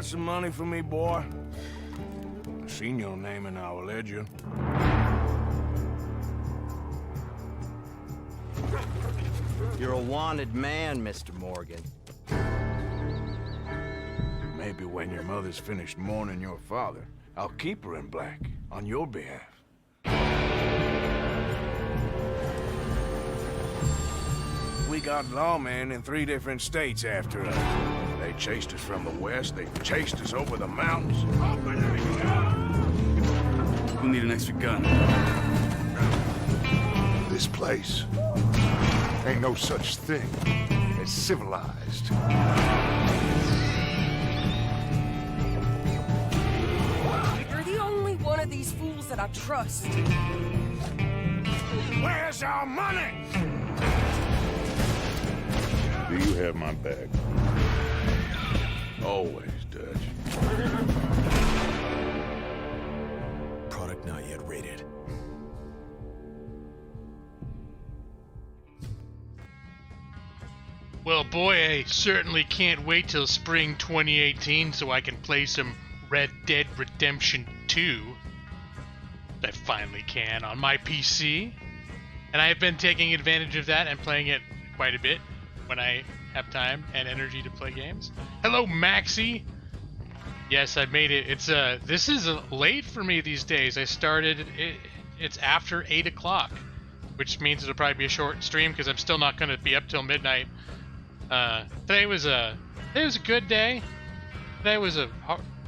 got some money for me, boy? I seen your name in our ledger. You're a wanted man, Mr. Morgan. Maybe when your mother's finished mourning your father, I'll keep her in black on your behalf. We got lawmen in 3 different states after us. They chased us from the west, they chased us over the mountains. We'll need an extra gun. This place ain't no such thing as civilized. You're the only one of these fools that I trust. Where's our money? Do you have my bag? Always, Dutch. Product not yet rated. Well, boy, I certainly can't wait till spring 2018 so I can play some Red Dead Redemption 2. I finally can on my PC. And I have been taking advantage of that and playing it quite a bit when I have time and energy to play games. Hello, Maxie! Yes, I made it. It's this is late for me these days. I started it's after 8 o'clock, which means it'll probably be a short stream because I'm still not going to be up till midnight. Today was a good day. Today was a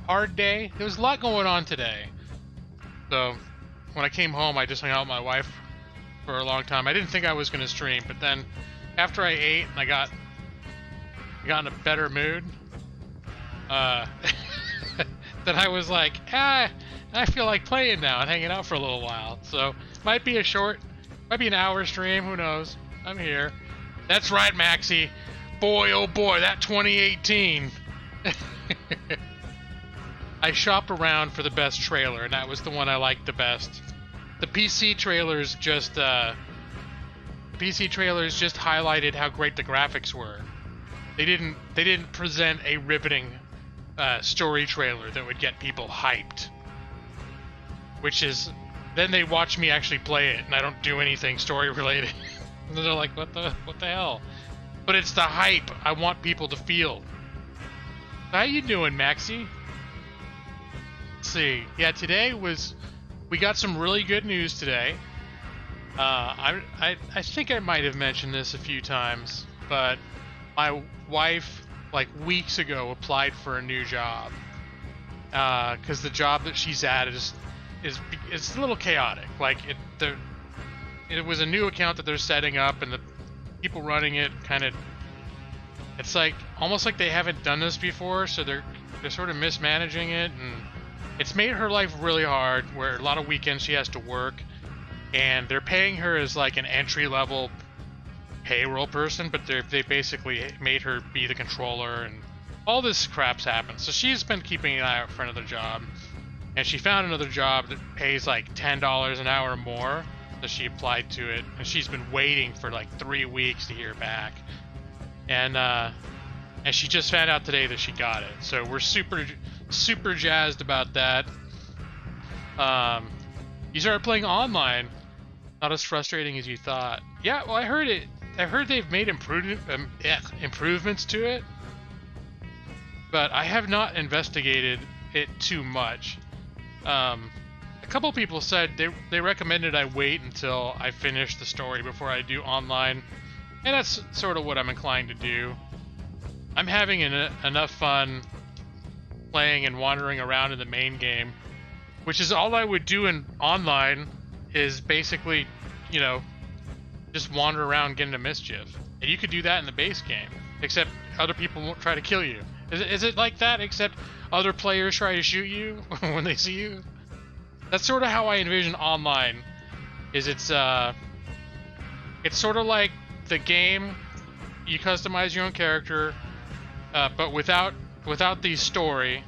hard day. There was a lot going on today. So when I came home, I just hung out with my wife for a long time. I didn't think I was going to stream, but then after I ate and I got in a better mood, then I was like, I feel like playing now and hanging out for a little while. So might be an hour stream. Who knows? I'm here. That's right, Maxie. Boy, oh boy, that 2018. I shopped around for the best trailer, and that was the one I liked the best. The PC trailers just highlighted how great the graphics were. They didn't present a riveting story trailer that would get people hyped. Which is, then they watch me actually play it, and I don't do anything story related. And they're like, what the hell? But it's the hype I want people to feel. How you doing, Maxie? Let's see. Yeah, we got some really good news today. I think I might have mentioned this a few times, but my wife, like weeks ago, applied for a new job. Because the job that she's at is a little chaotic. Like it was a new account that they're setting up, and the people running it it's like almost like they haven't done this before, so they're sort of mismanaging it, and it's made her life really hard, where a lot of weekends she has to work, and they're paying her as like an entry-level payroll person, but they basically made her be the controller, and all this crap's happened. So she's been keeping an eye out for another job, and she found another job that pays like $10 an hour more. So she applied to it, and she's been waiting for like 3 weeks to hear back, and she just found out today that she got it. So we're super jazzed about that. You started playing online. Not as frustrating as you thought. Yeah, well, I heard it. I heard they've made improvements to it, but I have not investigated it too much. A couple people said they recommended I wait until I finish the story before I do online, and that's sort of what I'm inclined to do. I'm having enough fun playing and wandering around in the main game, which is all I would do in online, is basically, just wander around, get into mischief. And you could do that in the base game, except other people won't try to kill you. Is it like that, except other players try to shoot you when they see you? That's sort of how I envision online. It's sort of like the game. You customize your own character, but without the story,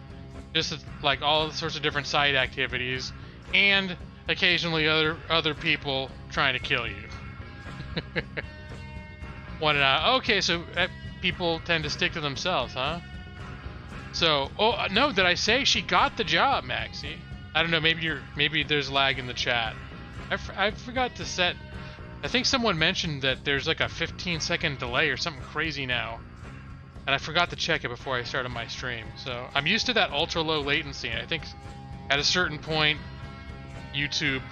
just like all sorts of different side activities, and occasionally other people trying to kill you. Okay, so people tend to stick to themselves, huh? So, oh no, did I say she got the job, Maxie? I don't know. Maybe there's lag in the chat. I forgot to set. I think someone mentioned that there's like a 15-second delay or something crazy now, and I forgot to check it before I started my stream. So I'm used to that ultra low latency. I think at a certain point, YouTube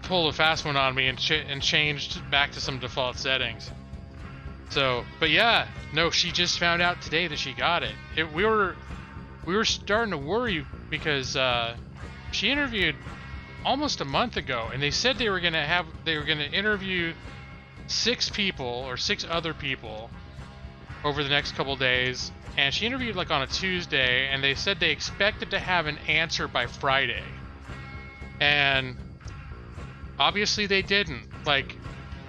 pulled a fast one on me and changed back to some default settings. So, but yeah, no, she just found out today that she got it. We were starting to worry because she interviewed almost a month ago, and they said they were gonna interview 6 people or 6 other people over the next couple days, and she interviewed like on a Tuesday, and they said they expected to have an answer by Friday, and obviously they didn't. Like,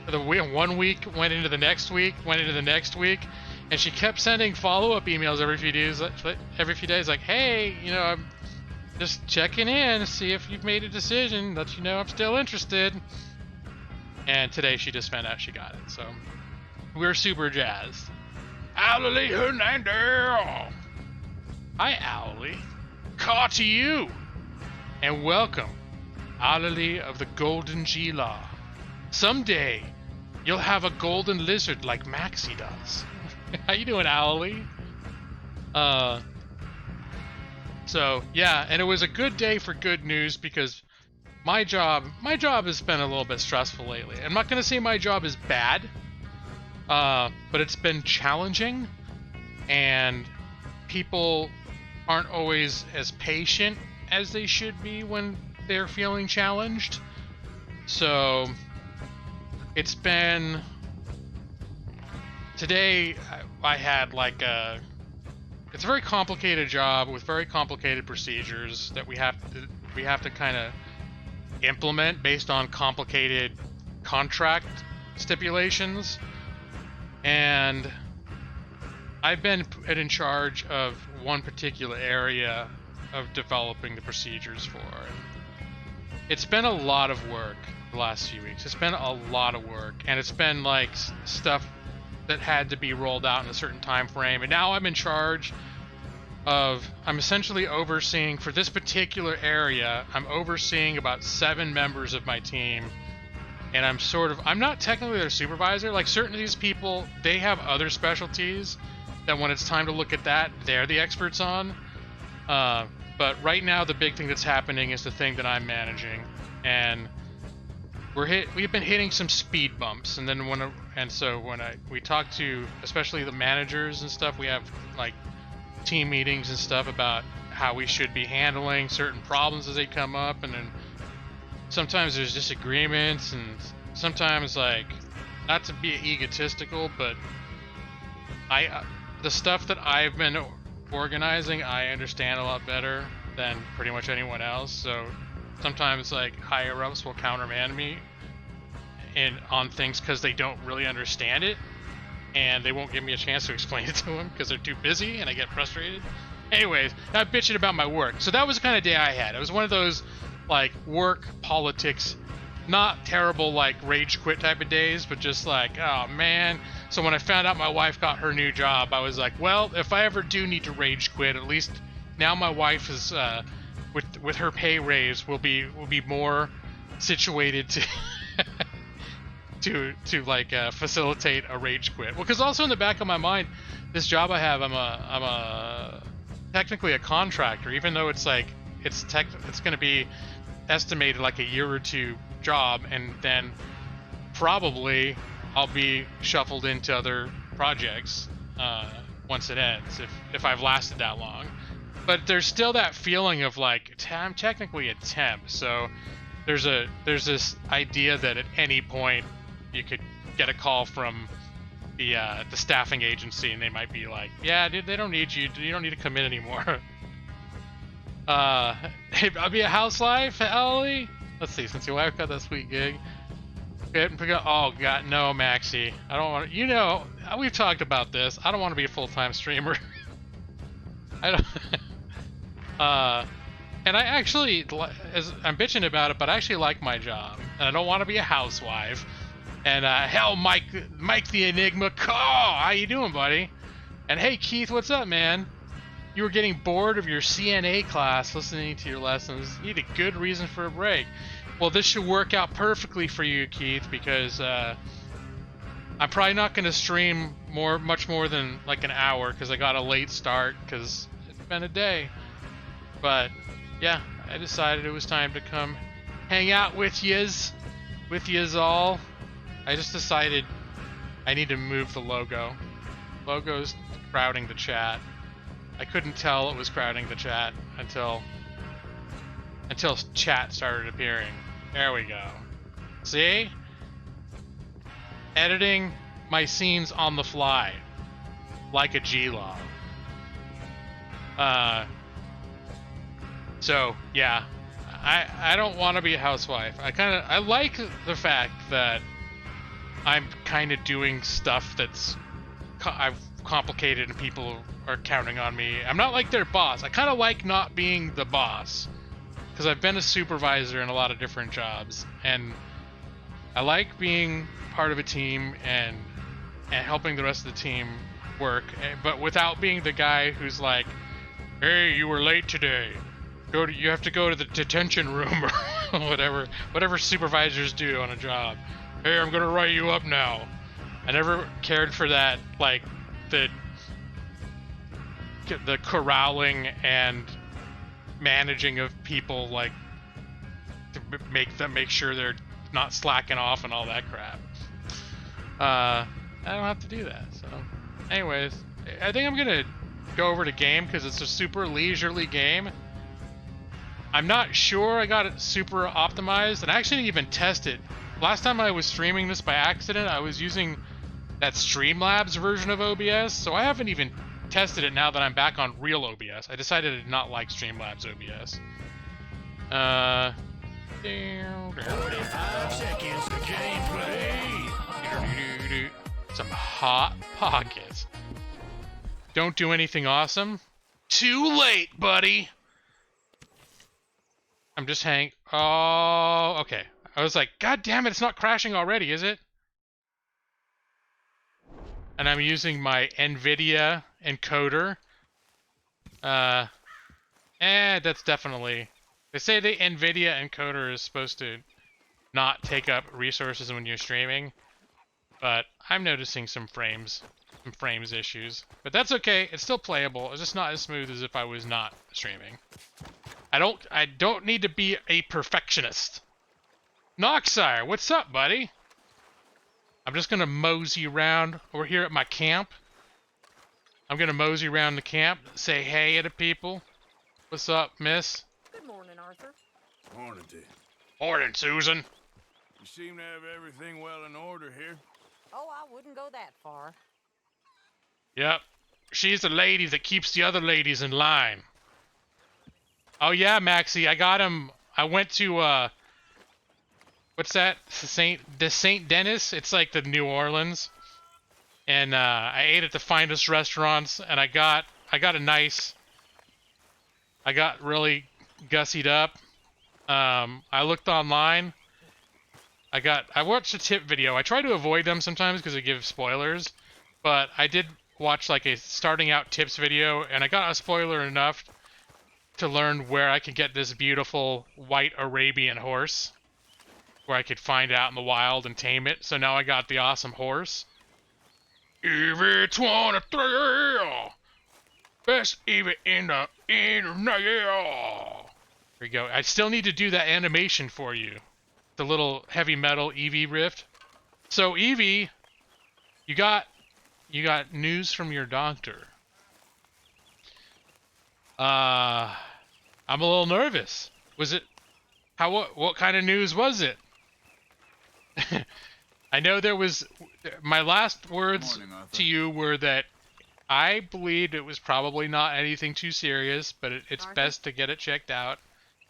the 1 week went into the next week, and she kept sending follow-up emails every few days, like, hey, you know, I'm just checking in, see if you've made a decision, let you know I'm still interested. And today she just found out she got it, so we're super jazzed. Owlie Hernandez! Hi, Owlie. Call to you! And welcome, Owlie of the Golden G-Law. Someday, you'll have a golden lizard like Maxie does. How you doing, Owlie? So yeah, and it was a good day for good news because my job has been a little bit stressful lately. I'm not gonna say my job is bad, but it's been challenging, and people aren't always as patient as they should be when they're feeling challenged. So it's been today I had like it's a very complicated job with very complicated procedures that we have to kind of implement based on complicated contract stipulations, and I've been put in charge of one particular area of developing the procedures for it. It's been a lot of work the last few weeks. It's been a lot of work, and it's been like stuff that had to be rolled out in a certain time frame, and now I'm in charge of, I'm essentially overseeing, for this particular area, I'm overseeing about 7 members of my team, and I'm not technically their supervisor. Like, certain of these people, they have other specialties that when it's time to look at that, they're the experts on. But right now, the big thing that's happening is the thing that I'm managing, and we've been hitting some speed bumps, and then when we talk to especially the managers and stuff, we have like team meetings and stuff about how we should be handling certain problems as they come up, and then sometimes there's disagreements, and sometimes, like, not to be egotistical, but the stuff that I've been organizing, I understand a lot better than pretty much anyone else. So sometimes, like, higher ups will countermand me on things because they don't really understand it, and they won't give me a chance to explain it to them because they're too busy, and I get frustrated. Anyways, I'm bitching about my work. So that was the kind of day I had. It was one of those, like, work, politics, not terrible, like, rage quit type of days, but just like, oh man. So when I found out my wife got her new job, I was like, well, if I ever do need to rage quit, at least now my wife is, with her pay raise, will be more situated to facilitate a rage quit. Well, because also in the back of my mind, this job I have, I'm technically a contractor, even though it's like it's going to be estimated like a year or two job, and then probably I'll be shuffled into other projects once it ends, if I've lasted that long. But there's still that feeling of like, I'm technically a temp, so there's this idea that at any point you could get a call from the staffing agency, and they might be like, yeah, dude, they don't need you. You don't need to come in anymore. Hey, I'll be a housewife, Ellie. Let's see, since your wife got that sweet gig. Oh god, no, Maxie. I don't want to. You know, we've talked about this. I don't want to be a full-time streamer. I don't. And I actually, I'm bitching about it, but I actually like my job, and I don't want to be a housewife. And hell, Mike the Enigma, how you doing, buddy? And hey, Keith, what's up, man? You were getting bored of your CNA class listening to your lessons. You need a good reason for a break. Well, this should work out perfectly for you, Keith, because I'm probably not going to stream much more than like an hour because I got a late start because it's been a day. But yeah, I decided it was time to come hang out with yous all. I just decided I need to move the logo. Logo's crowding the chat. I couldn't tell it was crowding the chat until chat started appearing. There we go. See? Editing my scenes on the fly, like a G-Log. So yeah, I don't want to be a housewife. I like the fact that I'm kind of doing stuff that's I've complicated and people are counting on me. I'm not like their boss. I kind of like not being the boss because I've been a supervisor in a lot of different jobs, and I like being part of a team and helping the rest of the team work, but without being the guy who's like, "Hey, you were late today. You have to go to the detention room," or whatever supervisors do on a job. "Hey, I'm gonna write you up now." I never cared for that, like the corralling and managing of people, like to make sure they're not slacking off and all that crap. I don't have to do that. So, anyways, I think I'm gonna go over to game because it's a super leisurely game. I'm not sure I got it super optimized, and I actually didn't even test it. Last time I was streaming this by accident, I was using that Streamlabs version of OBS, so I haven't even tested it now that I'm back on real OBS. I decided I did not like Streamlabs OBS. 45 seconds to gameplay. Some hot pockets. Don't do anything awesome. Too late, buddy. I'm just Oh, okay. I was like, God damn it, it's not crashing already, is it? And I'm using my NVIDIA encoder. That's definitely... They say the NVIDIA encoder is supposed to not take up resources when you're streaming, but I'm noticing some frames issues. But that's okay, it's still playable. It's just not as smooth as if I was not streaming. I don't need to be a perfectionist. Noxire, what's up, buddy? I'm just gonna mosey around over here at my camp. I'm gonna mosey around the camp, say hey to people. What's up, miss? Good morning, Arthur. Morning, dear. Morning, Susan. You seem to have everything well in order here. Oh, I wouldn't go that far. Yep. She's the lady that keeps the other ladies in line. Oh yeah, Maxie, I got him. I went to what's that? The Saint Denis? It's like the New Orleans. And I ate at the finest restaurants, and I got really gussied up. I looked online. I watched a tip video. I try to avoid them sometimes because they give spoilers, but I did watch like a starting out tips video, and I got a spoiler enough to learn where I could get this beautiful white Arabian horse, where I could find out in the wild and tame it. So now I got the awesome horse. EV23, best EV in the internet. Here we go. I still need to do that animation for you, the little heavy metal EV riff. So Evie, you got news from your doctor. I'm a little nervous. Was it what kind of news was it? I know there was my last words to you were that I believed it was probably not anything too serious, but it's best to get it checked out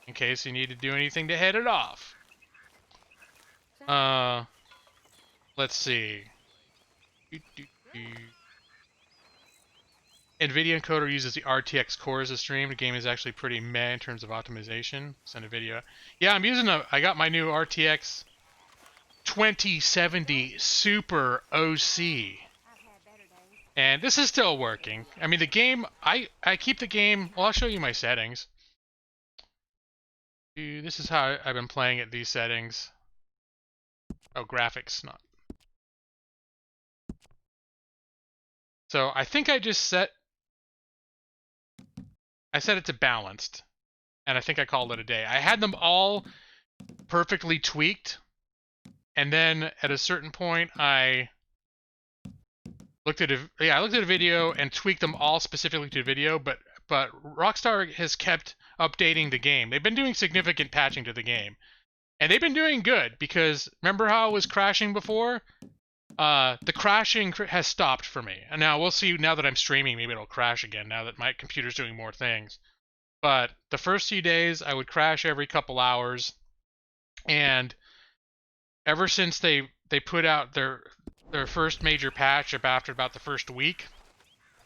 in case you need to do anything to head it off. Let's see. NVIDIA encoder uses the RTX core as a stream. The game is actually pretty meh in terms of optimization. Send a video. Yeah, I got my new RTX 2070 Super OC. And this is still working. I mean, the game, I keep the game, well, I'll show you my settings. This is how I've been playing at these settings. Oh, graphics, not. So I think I set it to balanced, and I think I called it a day. I had them all perfectly tweaked, and then at a certain point I looked at a video and tweaked them all specifically to video, but Rockstar has kept updating the game. They've been doing significant patching to the game. And they've been doing good, because remember how it was crashing before? The crashing has stopped for me. And now we'll see, now that I'm streaming, maybe it'll crash again now that my computer's doing more things. But the first few days I would crash every couple hours, and ever since they put out their first major patch after about the first week,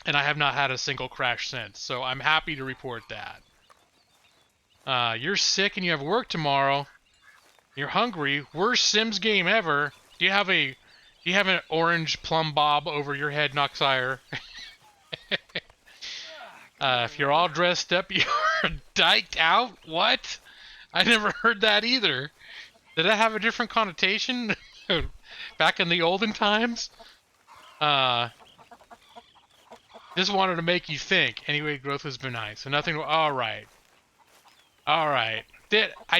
and I have not had a single crash since. So I'm happy to report that. You're sick and you have work tomorrow. You're hungry. Worst Sims game ever. Do you have an orange plumb bob over your head, Noxire? If you're all dressed up, you're dyked out? What? I never heard that either. Did that have a different connotation back in the olden times? Just wanted to make you think. Anyway, growth was benign, so nothing. All right. I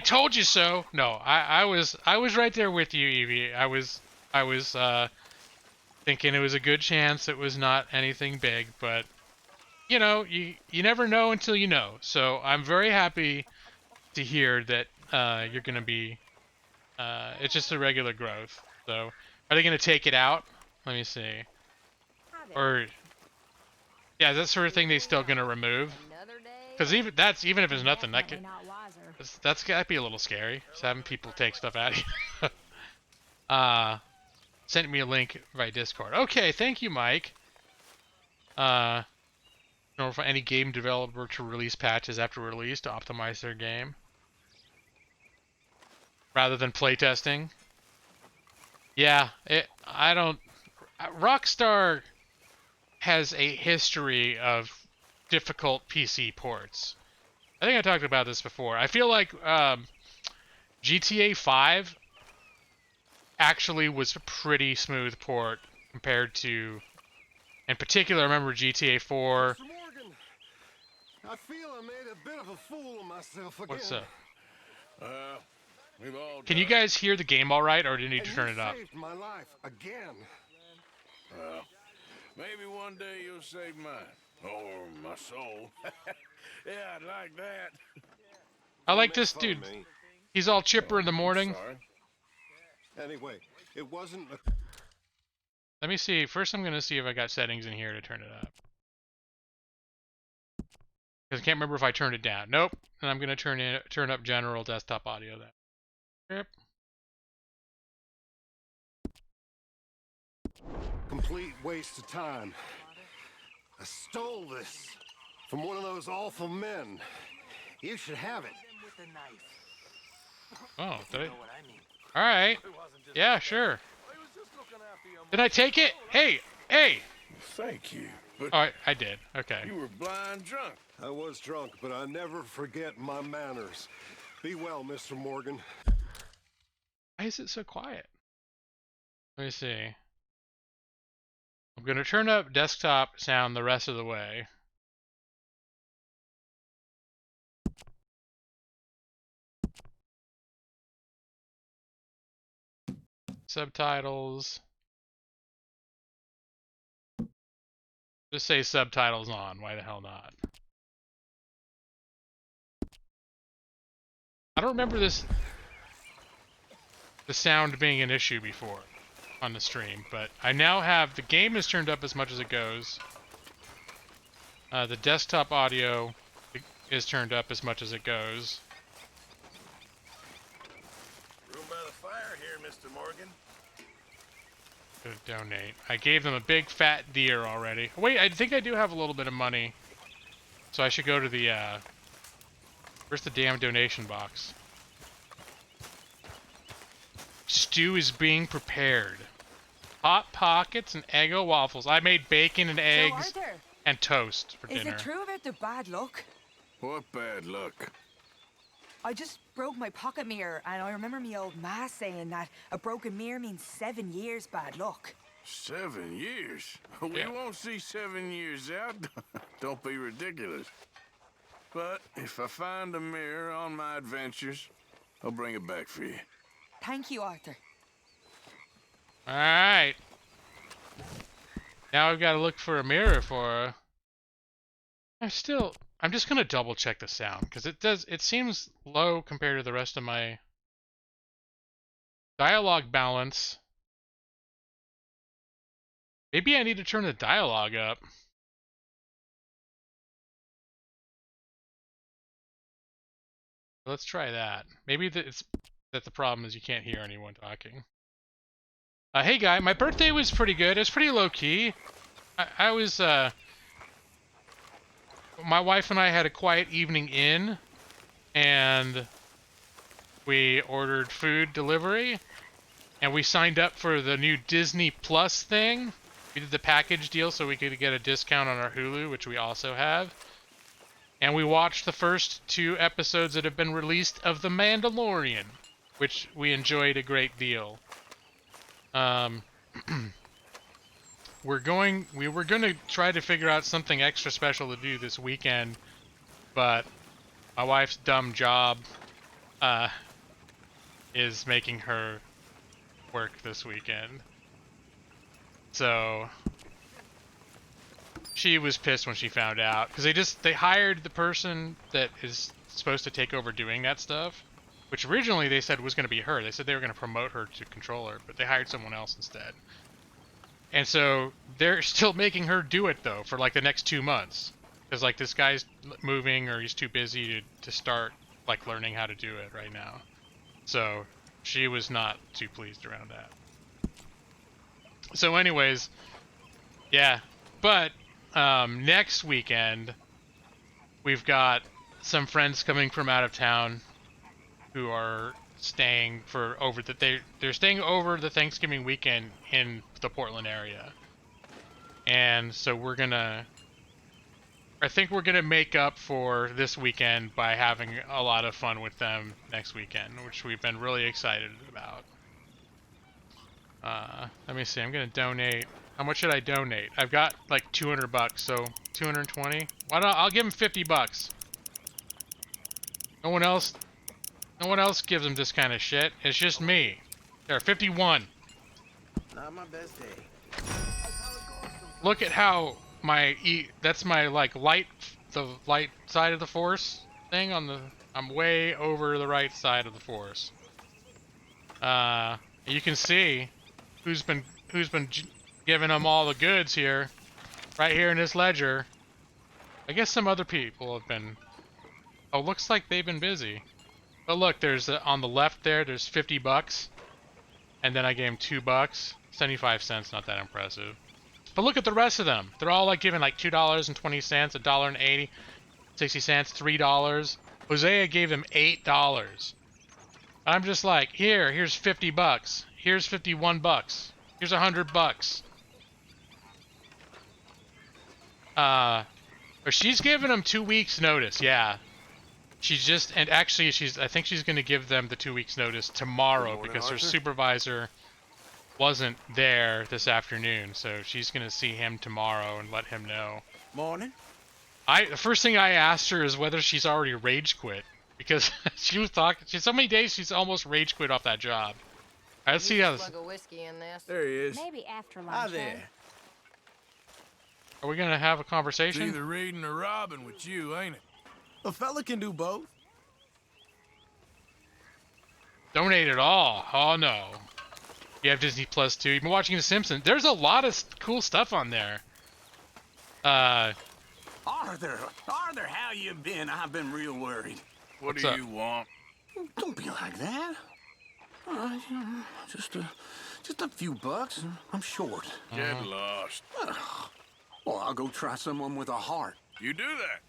told you so. No, I was right there with you, Evie. I was thinking it was a good chance it was not anything big, but you know, you never know until you know. So I'm very happy to hear that you're gonna be. It's just a regular growth. So are they gonna take it out? Let me see. Or yeah, that sort of thing they still gonna remove. Because even if it's nothing, that's gotta be a little scary. Just having people take stuff out of you. Sent me a link by Discord. Okay, thank you, Mike. Normal for any game developer to release patches after release to optimize their game, rather than playtesting. Yeah, Rockstar has a history of difficult PC ports. I think I talked about this before. I feel like GTA 5 actually was a pretty smooth port compared to, in particular, I remember GTA 4. Mr. Morgan, I feel I made a bit of a fool of myself again. What's up? We've all Can you guys hear the game all right, or do you need to And turn you it up? saved my life again. Well, maybe one day you'll save mine. Or my soul. Yeah, I'd like that. I like this dude. He's all chipper in the morning. Sorry. Anyway, it wasn't a... Let me see. First, I'm going to see if I got settings in here to turn it up. Because I can't remember if I turned it down. Nope. And I'm going to turn up general desktop audio then. Yep. complete waste of time. I stole this from one of those awful men. You should have it. Oh, did I? All right. Yeah, sure. Did I take it? Hey, hey. Thank you. But Oh, I did. Okay. you were blind drunk. I was drunk, but I never forget my manners. Be well, Mr. Morgan. Why is it so quiet? Let me see. I'm going to turn up desktop sound the rest of the way. Subtitles. Just say subtitles on. Why the hell not? I don't remember the sound being an issue before on the stream, but I now have the game is turned up as much as it goes. The desktop audio is turned up as much as it goes. Room by the fire here, Mr. Morgan. Could donate. I gave them a big fat deer already. Wait, I think I do have a little bit of money, so I should go to the. Where's the damn donation box? Stew is being prepared. Hot Pockets and Eggo waffles. I made bacon and So, eggs Arthur, and toast for is dinner. it true about the bad luck? What bad luck? I just broke my pocket mirror, and I remember me old ma saying that a broken mirror means 7 years bad luck. 7 years? We Yeah. won't see 7 years out. Don't be ridiculous. But if I find a mirror on my adventures, I'll bring it back for you. Thank you, Arthur. Alright. Now I've got to look for a mirror for her. I'm just gonna double check the sound, because it seems low compared to the rest of my dialogue balance. Maybe I need to turn the dialogue up. Let's try that. Maybe that the problem is you can't hear anyone talking. Hey guy, my birthday was pretty good. It was pretty low key. I was my wife and I had a quiet evening in, and we ordered food delivery, and we signed up for the new Disney Plus thing. We did the package deal so we could get a discount on our Hulu, which we also have. And we watched the first 2 episodes that have been released of The Mandalorian, which we enjoyed a great deal. We were going to try to figure out something extra special to do this weekend, but my wife's dumb job is making her work this weekend. So she was pissed when she found out, because they hired the person that is supposed to take over doing that stuff, which originally they said was going to be her. They said they were going to promote her to controller, but they hired someone else instead. And so they're still making her do it though for like the next 2 months, because like this guy's moving or he's too busy to start like learning how to do it right now. So she was not too pleased around that. So anyways, yeah, but next weekend we've got some friends coming from out of town who are staying they're staying over the Thanksgiving weekend in the Portland area. And so I think we're gonna make up for this weekend by having a lot of fun with them next weekend, which we've been really excited about. Let me see, I'm gonna donate. How much should I donate? I've got like $200, so 220. Why not? I'll give him $50. No one else gives him this kind of shit. It's just me. There, 51. Not my best day. Look at how that's my like the light side of the force thing on the. I'm way over the right side of the force. You can see who's been giving them all the goods here, right here in this ledger. I guess some other people have been. Oh, looks like they've been busy. But look, there's on the left there's $50, and then I gave him $2, 75 cents. Not that impressive. But look at the rest of them. They're all like giving like $2.20, $1.80, 60 cents, $3. Hosea gave them $8. I'm just like, here's $50. Here's $51. Here's $100. But she's giving them 2 weeks notice. Yeah. I think she's going to give them the 2 weeks notice tomorrow because her supervisor wasn't there this afternoon, so she's going to see him tomorrow and let him know. Morning. The first thing I asked her is whether she's already rage quit, because she was talking. So many days she's almost rage quit off that job. Let's see how this. Slug of whiskey in this. There he is. Maybe after lunch. Hi there. Are we going to have a It's conversation? either reading or robbing with you, ain't it? A fella can do both. Donate it all. Oh no. You have Disney Plus too. You've been watching The Simpsons. There's a lot of cool stuff on there. Arthur, how you been? I've been real worried. What What's do up? you want? Don't be like that. Just a few bucks. I'm short. Get lost. Well, I'll go try someone with a heart. You do that.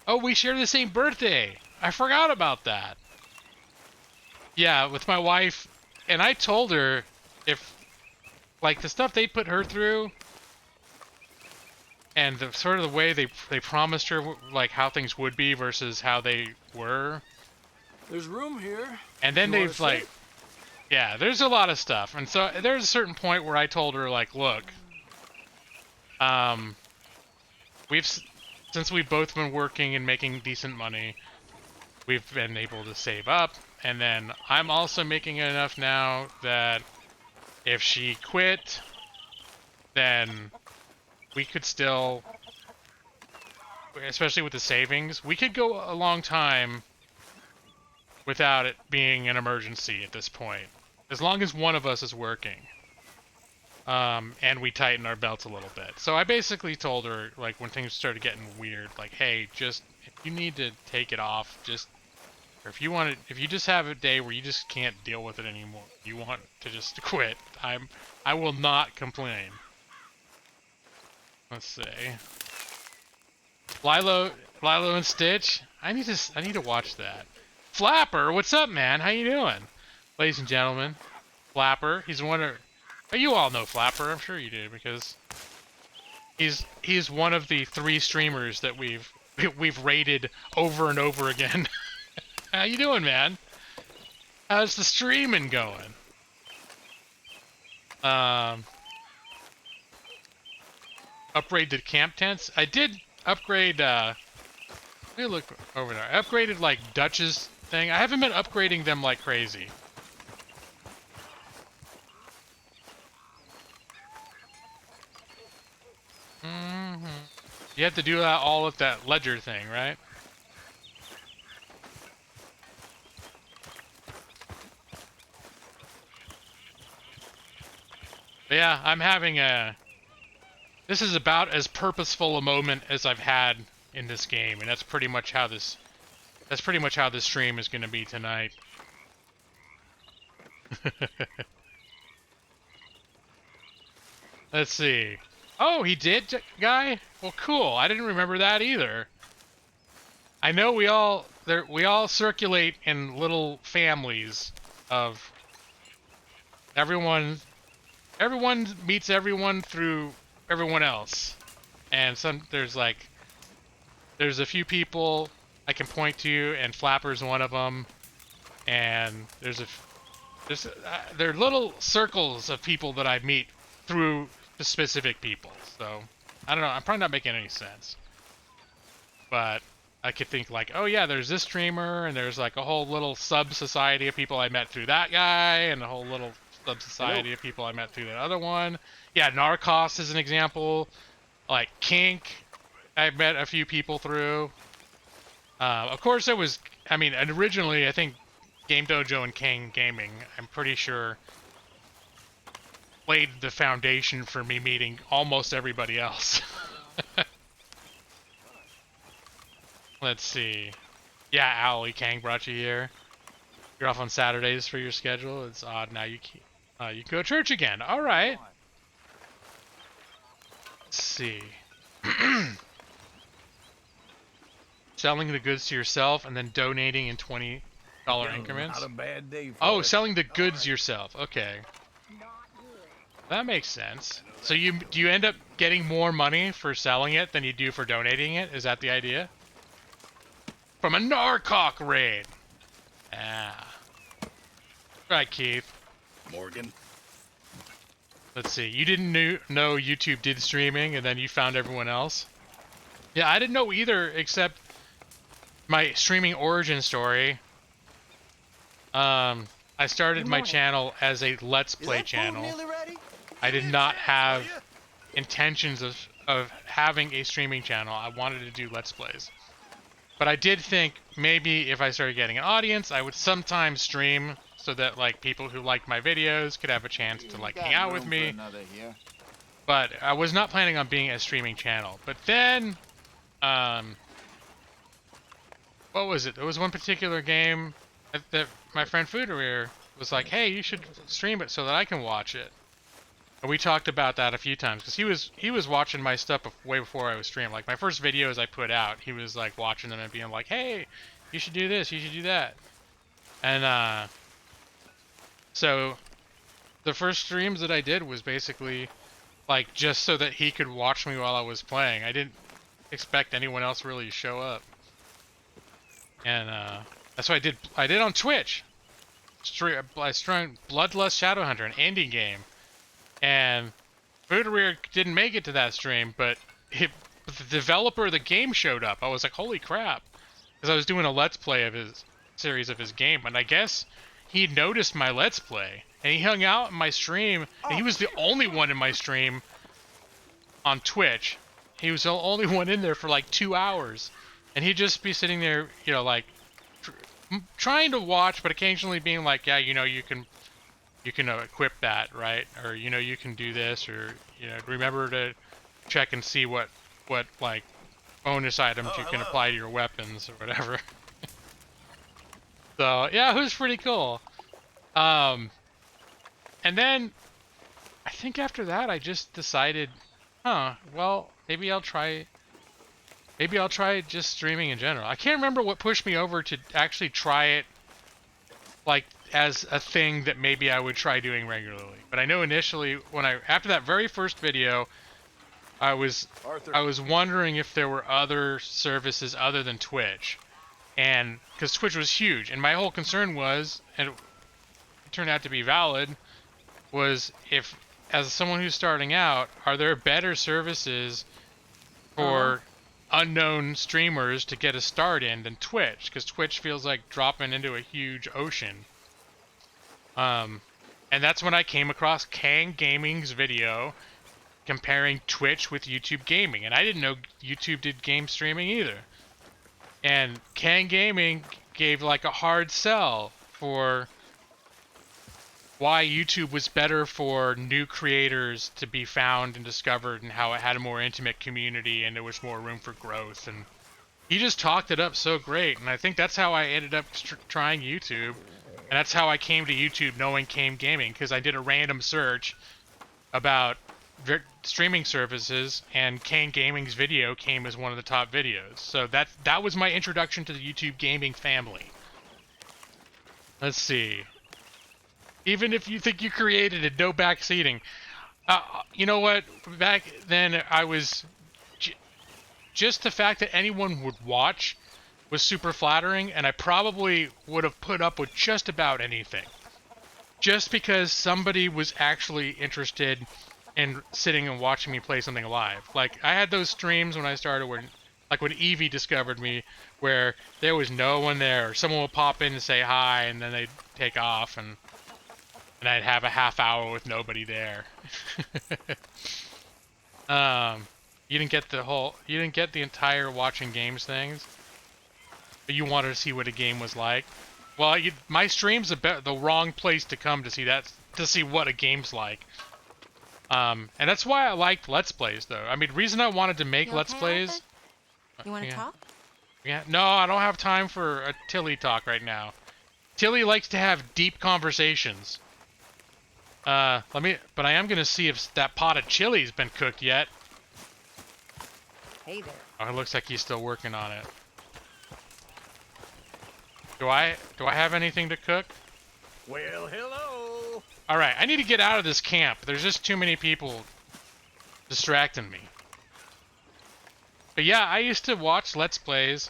Oh, we share the same birthday. I forgot about that. Yeah, with my wife, and I told her if like the stuff they put her through, and the sort of the way they promised her like how things would be versus how they were. There's room here. And then You wanna they've like, yeah, there's a lot of stuff, and so there's a certain point where I told her like, look, since we've both been working and making decent money, we've been able to save up, and then I'm also making enough now that if she quit, then we could still, especially with the savings, we could go a long time without it being an emergency at this point, as long as one of us is working. And we tighten our belts a little bit. So I basically told her, like, when things started getting weird, like, hey, just, if you need to take it off, just, or if you just have a day where you just can't deal with it anymore, you want to just quit, I will not complain. Let's see. Lilo and Stitch? I need to watch that. Flapper, what's up, man? How you doing? Ladies and gentlemen, Flapper, he's one of... Oh, you all know Flapper, I'm sure you do, because he's one of the 3 streamers that we've rated over and over again. How you doing, man? How's the streaming going? Upgrade the camp tents? I did upgrade, let me look over there. I upgraded, like, Dutch's thing. I haven't been upgrading them like crazy. You have to do that all with that ledger thing, right? But yeah, I'm having a... This is about as purposeful a moment as I've had in this game, and that's pretty much how this stream is going to be tonight. Let's see. Oh, he did, guy? Well, cool. I didn't remember that either. I know we all circulate in little families of everyone meets everyone through everyone else. And there's a few people I can point to, and Flapper's one of them. And there are little circles of people that I meet through the specific people. So I don't know. I'm probably not making any sense, but I could think like, oh yeah, there's this streamer, and there's like a whole little sub-society of people I met through that guy, and a whole little sub-society of people I met through that other one. Yeah, Narcos is an example. Like Kink, I met a few people through. Of course, originally I think Game Dojo and King Gaming, I'm pretty sure, laid the foundation for me meeting almost everybody else. Let's see. Yeah, Owlie Kang brought you here. You're off on Saturdays for your schedule. It's odd now. You can go to church again. All right. Let's see. Selling the goods to yourself and then donating in $20 increments. Not a bad day for Oh, us. selling the goods yourself. Okay. That makes sense. So do you end up getting more money for selling it than you do for donating it? Is that the idea? From a Narcoc raid. Ah. Right, Keith. Morgan. Let's see. You didn't know YouTube did streaming, and then you found everyone else? Yeah, I didn't know either, except my streaming origin story. I started my channel as a Let's Play channel. I did not have intentions of having a streaming channel. I wanted to do Let's Plays. But I did think maybe if I started getting an audience, I would sometimes stream so that like people who liked my videos could have a chance to like hang out with me. But I was not planning on being a streaming channel. But then, what was it? There was one particular game that my friend Fooderir was like, hey, you should stream it so that I can watch it. And we talked about that a few times, because he was watching my stuff way before I was streaming. Like, my first videos I put out, he was, like, watching them and being like, hey, you should do this, you should do that. And, so, the first streams that I did was basically like just so that he could watch me while I was playing. I didn't expect anyone else really to show up. And that's what I did. I did on Twitch. I streamed Bloodlust Shadowhunter, an indie game, and Bootereer didn't make it to that stream, but the developer of the game showed up. I was like, holy crap, because I was doing a let's play of his series of his game, and I guess he noticed my let's play, and he hung out in my stream, and he was the only one in my stream on Twitch. He was the only one in there for like 2 hours, and he'd just be sitting there, you know, like trying to watch, but occasionally being like, yeah, you know, you can equip that, right? Or, you know, you can do this, or, you know, remember to check and see what like bonus items you can apply to your weapons or whatever. So yeah, it was pretty cool. And then I think after that I just decided, well, maybe I'll try just streaming in general. I can't remember what pushed me over to actually try it, like, as a thing that maybe I would try doing regularly. But I know initially, after that very first video, I was wondering if there were other services other than Twitch, and because Twitch was huge, and my whole concern was, and it turned out to be valid, was if, as someone who's starting out, are there better services for unknown streamers to get a start in than Twitch? Because Twitch feels like dropping into a huge ocean. And that's when I came across Kang Gaming's video comparing Twitch with YouTube Gaming, and I didn't know YouTube did game streaming either. And Kang Gaming gave like a hard sell for why YouTube was better for new creators to be found and discovered, and how it had a more intimate community and there was more room for growth. And he just talked it up so great, and I think that's how I ended up trying YouTube, and that's how I came to YouTube knowing Kang Gaming, because I did a random search about streaming services, and Kang Gaming's video came as one of the top videos. So that was my introduction to the YouTube gaming family. Let's see. Even if you think you created it, no backseating. You know what? Back then, I was... just the fact that anyone would watch was super flattering, and I probably would have put up with just about anything. Just because somebody was actually interested in sitting and watching me play something live. Like, I had those streams when I started where... like when Evie discovered me, where there was no one there. Someone would pop in and say hi, and then they'd take off, and I'd have a half hour with nobody there. You didn't get the entire watching games things, but you wanted to see what a game was like. Well, my stream's the wrong place to come to see that, to see what a game's like. And that's why I liked Let's Plays, though. I mean, the reason I wanted to make Let's Plays... Arthur? You want to talk? Yeah. No, I don't have time for a Tilly talk right now. Tilly likes to have deep conversations. But I am gonna see if that pot of chili's been cooked yet. Hey there. Oh, it looks like he's still working on it. Do I have anything to cook? Well, hello. Alright, I need to get out of this camp. There's just too many people distracting me. But yeah, I used to watch Let's Plays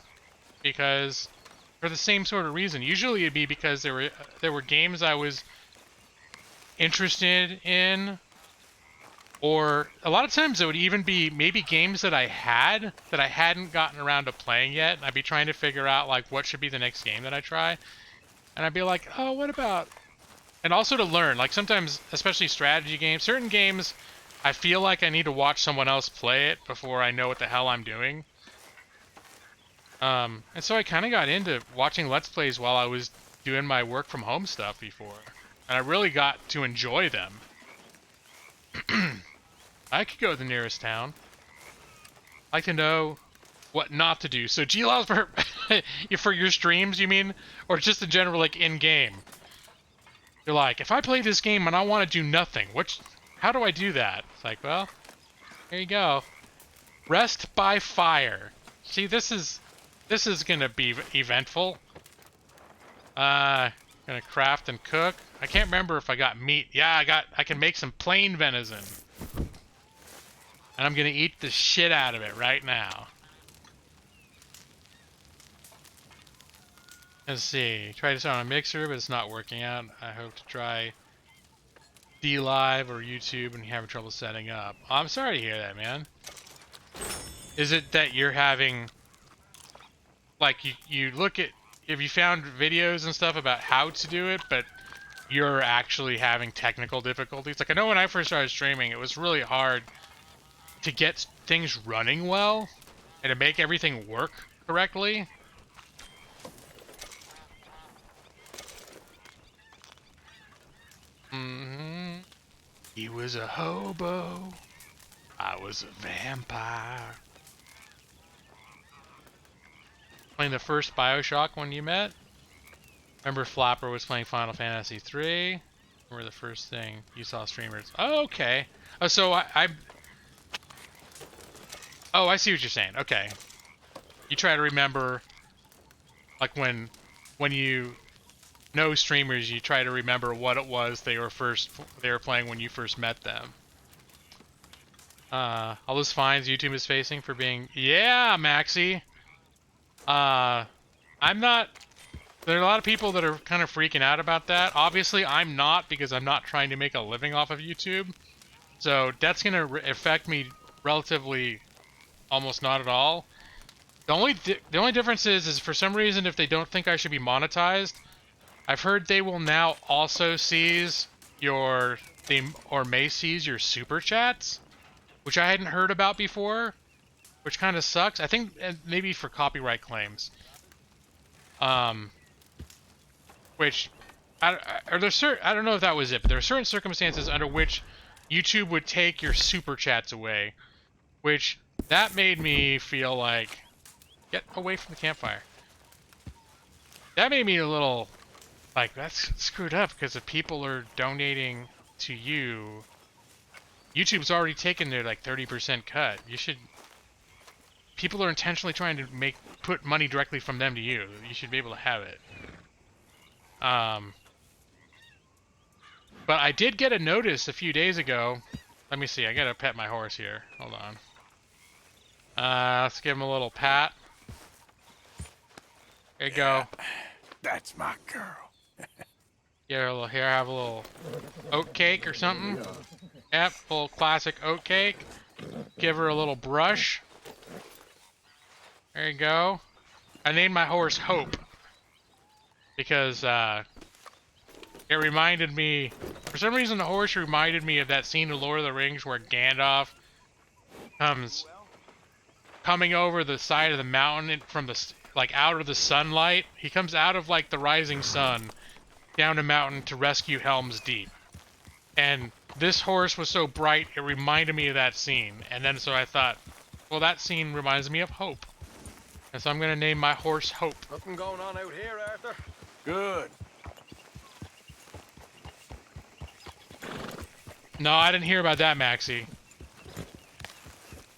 because, for the same sort of reason. Usually it'd be because there were games I was interested in, or a lot of times it would even be maybe games that I hadn't gotten around to playing yet, and I'd be trying to figure out like what should be the next game that I try, and I'd be like, oh, what about... And also to learn, like sometimes, especially strategy games, certain games I feel like I need to watch someone else play it before I know what the hell I'm doing. And so I kind of got into watching Let's Plays while I was doing my work from home stuff before. And I really got to enjoy them. I could go to the nearest town. I like to know what not to do. So G-Laws for your streams, you mean? Or just in general, like in-game? You're like, if I play this game and I want to do nothing, how do I do that? It's like, well, here you go. Rest by fire. See, this is gonna be eventful. Here Gonna craft and cook. I can't remember if I got meat. Yeah, I can make some plain venison. And I'm gonna eat the shit out of it right now. Let's see. Try this on a mixer, but it's not working out. I hope to try D-Live or YouTube and having trouble setting up. Oh, I'm sorry to hear that, man. Is it that you're having, like, you look at, if you found videos and stuff about how to do it, but you're actually having technical difficulties? Like, I know when I first started streaming, it was really hard to get things running well and to make everything work correctly. He was a hobo. I was a vampire. Playing the first BioShock when you met? Remember Flapper was playing Final Fantasy 3? Remember the first thing you saw streamers? Oh, okay. Oh, so Oh, I see what you're saying. Okay. You try to remember, like when you know streamers, you try to remember what it was they were playing when you first met them. All those fines YouTube is facing for being, yeah, Maxie. I'm not. There are a lot of people that are kind of freaking out about that. Obviously, I'm not, because I'm not trying to make a living off of YouTube. So that's gonna affect me relatively, almost not at all. The only difference is for some reason, if they don't think I should be monetized, I've heard they will now also seize or may seize your super chats, which I hadn't heard about before, which kind of sucks. I think maybe for copyright claims. Which I don't know if that was it, but there are certain circumstances under which YouTube would take your super chats away, which that made me feel like, get away from the campfire. That made me a little like, that's screwed up, because if people are donating to you, YouTube's already taken their like 30% cut. People are intentionally trying to put money directly from them to you. You should be able to have it. But I did get a notice a few days ago. Let me see, I gotta pet my horse here. Hold on. Let's give him a little pat. There you go. That's my girl. Have a little oat cake or something. Yep, a little classic oat cake. Give her a little brush. There you go. I named my horse Hope because it reminded me, for some reason the horse reminded me of that scene of Lord of the Rings where Gandalf comes coming over the side of the mountain from the, like, out of the sunlight. He comes out of like the rising sun down a mountain to rescue Helm's Deep. And this horse was so bright, it reminded me of that scene. And then so I thought, well, that scene reminds me of Hope. And so I'm going to name my horse Hope. Nothing going on out here, Arthur? Good. No, I didn't hear about that, Maxie.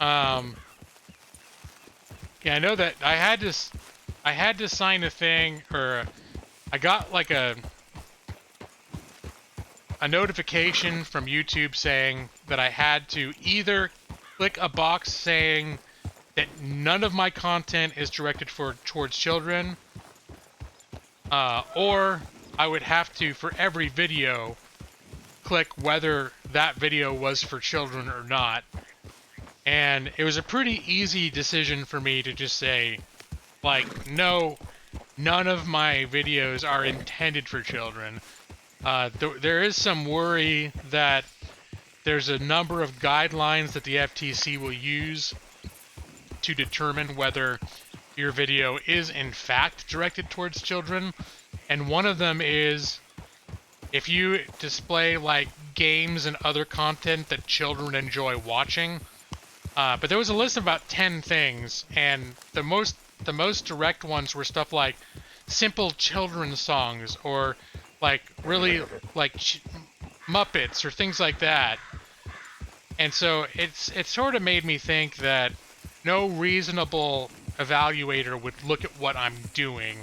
Yeah, I know that I had to sign a thing, or I got like a notification from YouTube saying that I had to either click a box saying that none of my content is directed towards children, or I would have to, for every video, click whether that video was for children or not. And it was a pretty easy decision for me to just say, like, no, none of my videos are intended for children. There is some worry that there's a number of guidelines that the FTC will use to determine whether your video is in fact directed towards children. And one of them is if you display like games and other content that children enjoy watching. But there was a list of about 10 things, and the most direct ones were stuff like simple children's songs, or like really like Muppets or things like that. And so it sort of made me think that no reasonable evaluator would look at what I'm doing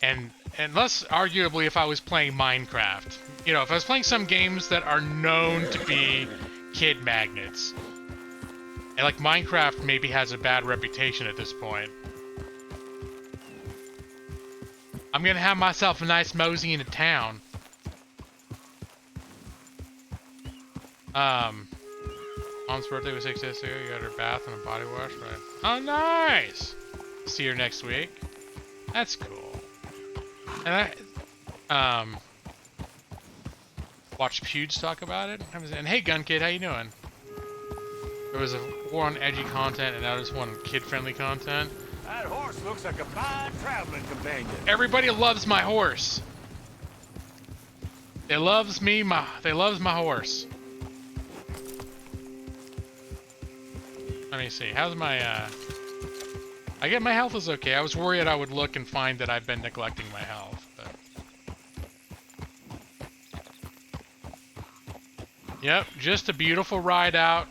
and unless arguably if I was playing Minecraft. You know, if I was playing some games that are known to be kid magnets. And like Minecraft maybe has a bad reputation at this point. I'm gonna have myself a nice mosey into town. Mom's birthday was 6 days ago. You got her bath and a body wash, right? Oh, nice! See her next week. That's cool. And I, watched Pewds talk about it. And hey, Gun Kid, how you doing? There was a war on edgy content, and now there's one kid-friendly content. That horse looks like a fine traveling companion. Everybody loves my horse. They loves me. They loves my horse. Let me see. How's my I get my health is okay. I was worried I would look and find that I've been neglecting my health, but yep, just a beautiful ride out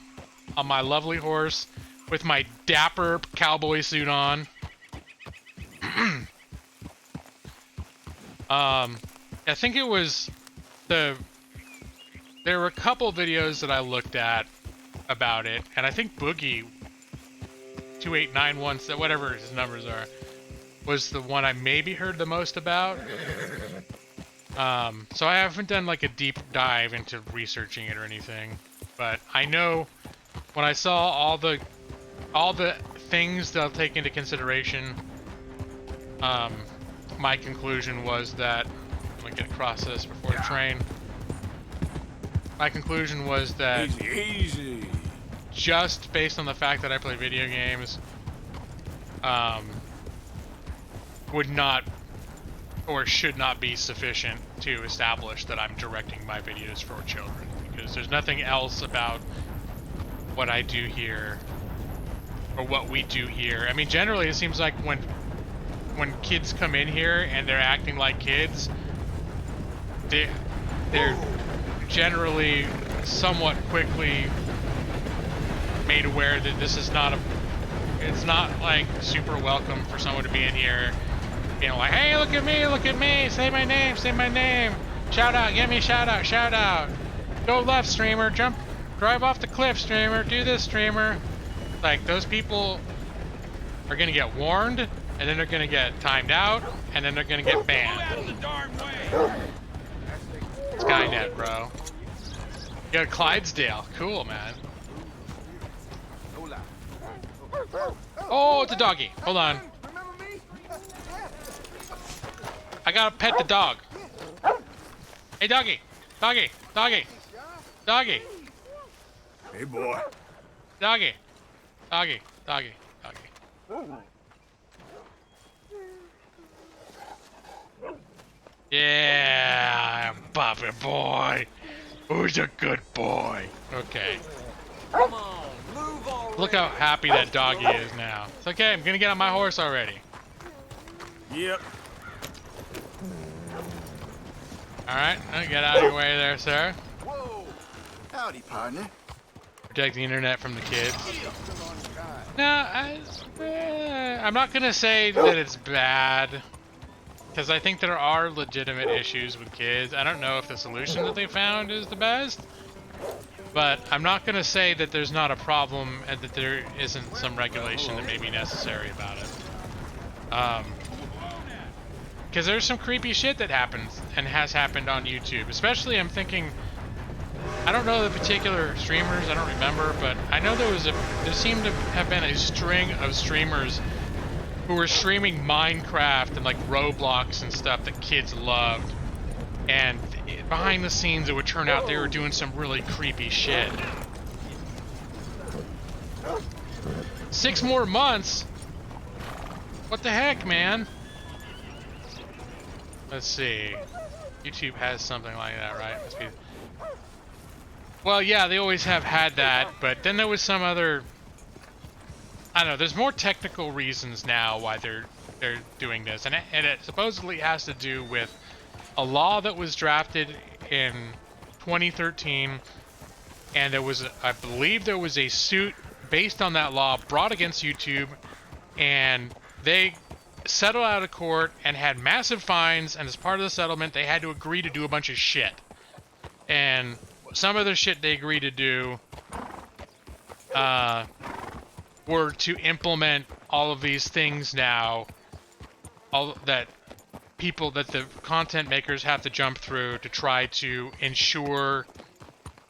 on my lovely horse with my dapper cowboy suit on. I think it was there were a couple videos that I looked at about it, and I think Boogie 2891, whatever his numbers are, was the one I maybe heard the most about. So I haven't done like a deep dive into researching it or anything, but I know when I saw all the things that I'll take into consideration, my conclusion was that I'm gonna get across this before the train. My conclusion was that Easy. just based on the fact that I play video games, would not or should not be sufficient to establish that I'm directing my videos for children, because there's nothing else about what I do here or what we do here. I mean, generally it seems like when kids come in here and they're acting like kids, they're generally somewhat quickly made aware that this is not it's not like super welcome for someone to be in here, you know, like, hey, look at me, say my name, shout out, give me a shout out, go left, streamer, drive off the cliff, streamer, do this, streamer. Like, those people are gonna get warned, and then they're gonna get timed out, and then they're gonna get banned. Skynet, bro. You got Clydesdale. Cool, man. Oh, it's a doggy. Hold on. I gotta pet the dog. Hey, doggy. Doggy. Doggy. Doggy. Hey, boy. Doggy. Doggy. Doggy. Doggy. Yeah, Bobby boy. Who's a good boy? Okay. Come on, move already. Look how happy that doggy is now. It's okay, I'm gonna get on my horse already. Yep. Alright, get out of your way there, sir. Whoa. Howdy, partner. Protect the internet from the kids. No, I'm not gonna say that it's bad, because I think there are legitimate issues with kids. I don't know if the solution that they found is the best, but I'm not gonna say that there's not a problem and that there isn't some regulation that may be necessary about it. Because there's some creepy shit that happens and has happened on YouTube. Especially, I'm thinking, I don't know the particular streamers, I don't remember, but I know there seemed to have been a string of streamers who were streaming Minecraft and like Roblox and stuff that kids loved. And behind the scenes, it would turn out they were doing some really creepy shit. 6 more months? What the heck, man? Let's see. YouTube has something like that, right? Must be... Well, yeah, they always have had that, but then there was some other... I don't know, there's more technical reasons now why they're doing this, and it supposedly has to do with a law that was drafted in 2013, and there was, I believe there was a suit based on that law brought against YouTube, and they settled out of court and had massive fines, and as part of the settlement, they had to agree to do a bunch of shit. And some of the shit they agreed to do were to implement all of these things now, all that the content makers have to jump through to try to ensure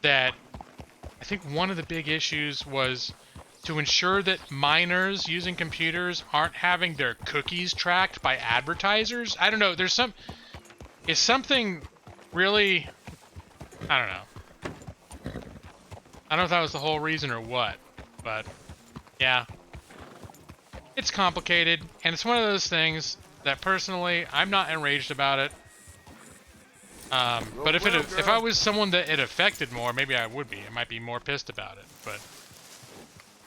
that, I think one of the big issues was to ensure that minors using computers aren't having their cookies tracked by advertisers. I don't know, is something really, I don't know. I don't know if that was the whole reason or what, but yeah. It's complicated, and it's one of those things that personally, I'm not enraged about it. But if I was someone that it affected more, maybe I would be. I might be more pissed about it, but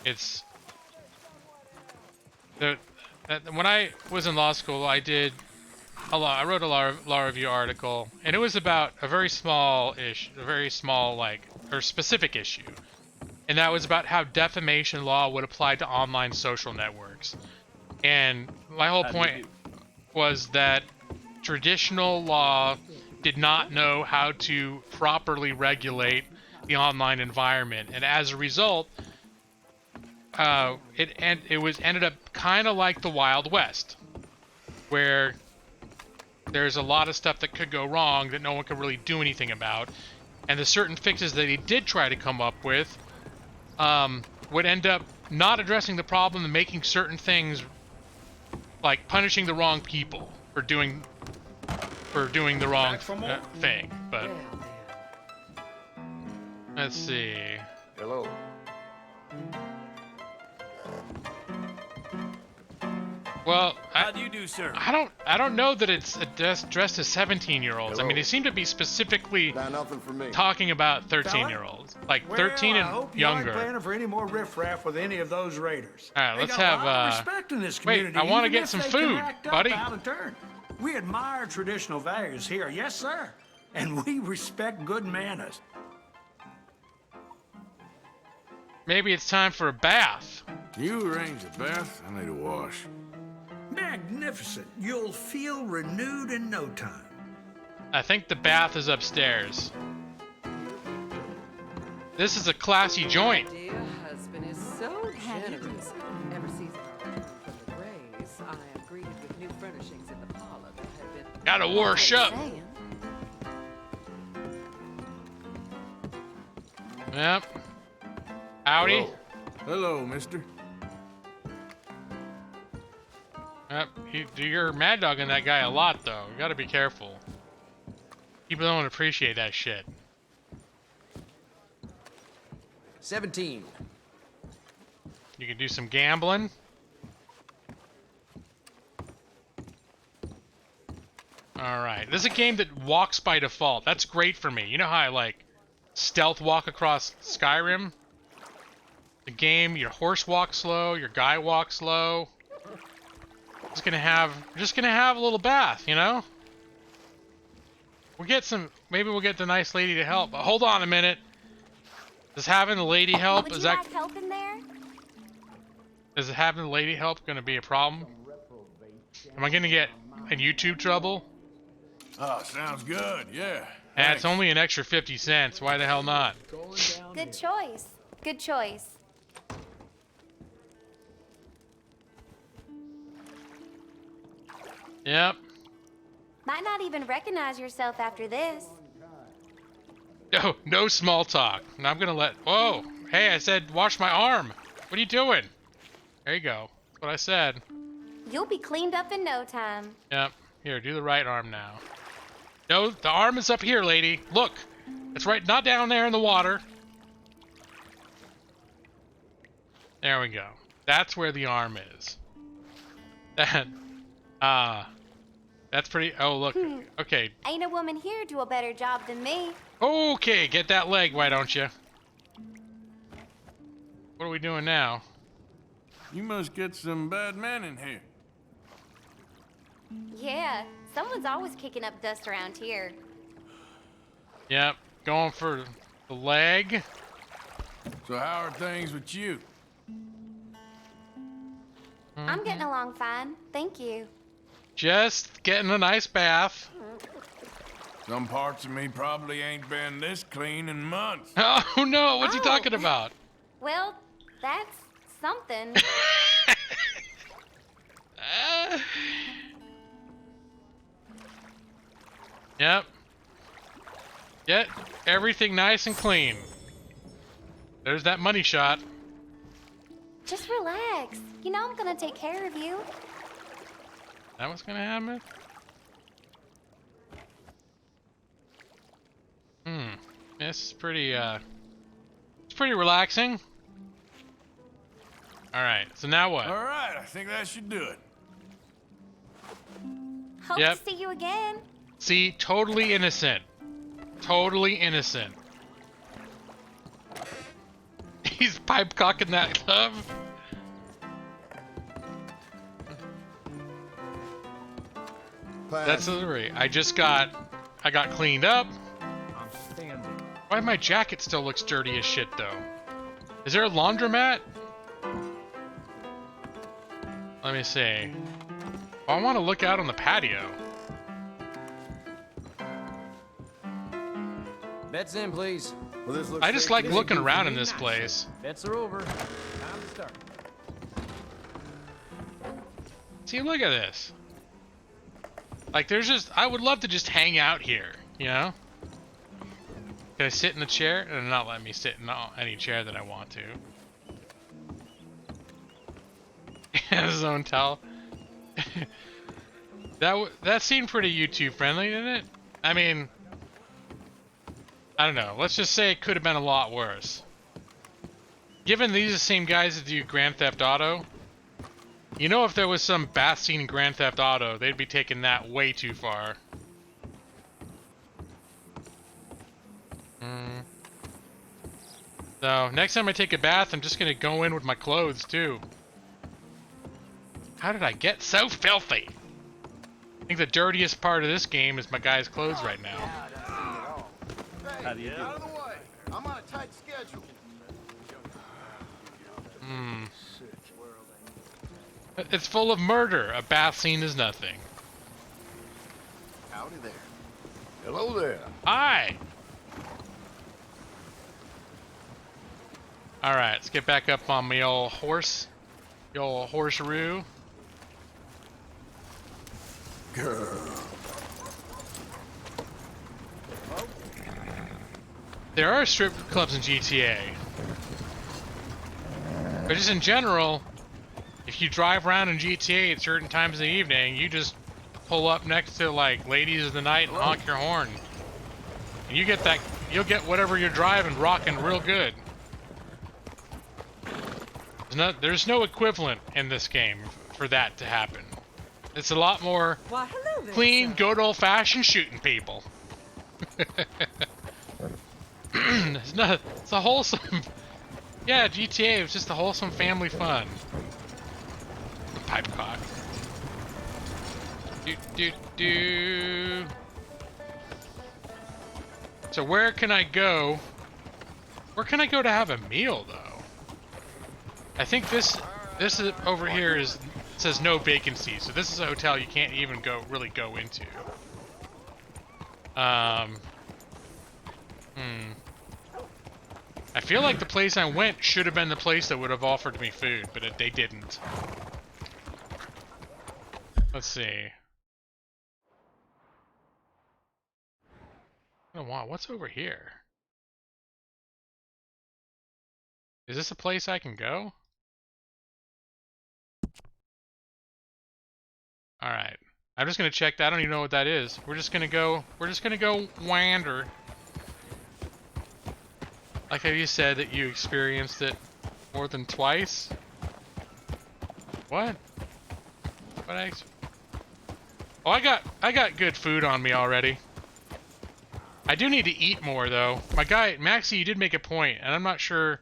it's... when I was in law school, I wrote a law review article, and it was about a very small specific issue. And that was about how defamation law would apply to online social networks. And my whole point was that traditional law did not know how to properly regulate the online environment, and as a result, it ended up kind of like the Wild West, where there's a lot of stuff that could go wrong that no one could really do anything about, and the certain fixes that he did try to come up with would end up not addressing the problem and making certain things, like punishing the wrong people for doing the wrong thing. But let's see. Hello. Well, How do you do, sir? I don't know that it's addressed to 17-year-olds. I mean, they seem to be specifically Nothing for me. talking about 13-year-olds, like 13 I and hope younger. You aren't planning for any more riffraff with any of those raiders. All right, They let's got have. a lot of respect in this community. Wait, I want to even get if some they can food, act up buddy. out of turn. We admire traditional values here, yes, sir, and we respect good manners. Maybe it's time for a bath. Can you arrange a bath? I need a wash. Magnificent. You'll feel renewed in no time. I think the bath is upstairs. This is a classy joint. Dear husband is so generous. Ever since our return from the Grays, I am greeted with new furnishings in the parlor that have been... Gotta wash up. Yep. Howdy. Hello, mister. Yep. You're mad dogging that guy a lot, though. You gotta be careful. People don't appreciate that shit. 17. You can do some gambling. Alright. This is a game that walks by default. That's great for me. You know how I, like, stealth walk across Skyrim? The game, your horse walks slow, your guy walks slow. We're just gonna have a little bath, you know? Maybe we'll get the nice lady to help. But hold on a minute. Does having the lady help, Would you like help in there? Is having the lady help gonna be a problem? Am I gonna get in YouTube trouble? Oh, sounds good, yeah. And it's only an extra 50 cents. Why the hell not? Good choice. Good choice. Yep. Might not even recognize yourself after this. No small talk. And I'm gonna let. Whoa! Hey, I said wash my arm. What are you doing? There you go. That's what I said. You'll be cleaned up in no time. Yep. Here, do the right arm now. No, the arm is up here, lady. Look, it's right, not down there in the water. There we go. That's where the arm is. That's pretty. Oh, look. Okay. Ain't a woman here do a better job than me. Okay, get that leg, why don't you? What are we doing now? You must get some bad men in here. Yeah, someone's always kicking up dust around here. Yep, going for the leg. So how are things with you? I'm getting along fine, thank you. Just getting a nice bath. Some parts of me probably ain't been this clean in months. Oh no, what's he talking about? Well, that's something. Yep. Get everything nice and clean. There's that money shot. Just relax. You know I'm gonna take care of you. That what's gonna happen? This is pretty, it's pretty relaxing. Alright, so now what? Alright, I think that should do it. Hope Yep. to see you again. See, totally innocent. Totally innocent. He's pipe cocking that glove. That's the right. I got cleaned up. Why my jacket still looks dirty as shit though? Is there a laundromat? Let me see. Oh, I want to look out on the patio. Bets in, please. Well, this looks I just like looking around in this place. Bets are over. Time to start. See, look at this. Like, there's just, I would love to just hang out here, you know? Can I sit in the chair? It'll not let me sit in any chair that I want to. His own towel. That seemed pretty YouTube friendly, didn't it? I mean, I don't know. Let's just say it could have been a lot worse. Given these are the same guys that do Grand Theft Auto, you know, if there was some bath scene in Grand Theft Auto, they'd be taking that way too far. So, next time I take a bath, I'm just gonna go in with my clothes, too. How did I get so filthy? I think the dirtiest part of this game is my guy's clothes right now. How do you do? Out of the way. I'm on a tight schedule. It's full of murder. A bath scene is nothing. Howdy there. Hello there. Hi! Alright, let's get back up on my old horse. The old horse-roo. There are strip clubs in GTA. But just in general, if you drive around in GTA at certain times in the evening, you just pull up next to like ladies of the night and honk your horn. And you get that, you'll get whatever you're driving rocking real good. There's no equivalent in this game for that to happen. It's a lot more Why, hello there, clean, sir. good old-fashioned shooting people. It's a wholesome. Yeah, GTA was just a wholesome family fun. Pipe cock. Do. So where can I go? Where can I go to have a meal though? I think this is over here is says no vacancy, so this is a hotel you can't even really go into. I feel like the place I went should have been the place that would have offered me food, but they didn't. Let's see. Oh, wow, what's over here? Is this a place I can go? Alright. I'm just gonna check that. I don't even know what that is. We're just gonna go wander. Like how you said that you experienced it more than twice. What? Oh, I got good food on me already. I do need to eat more though. My guy, Maxie, you did make a point, and I'm not sure.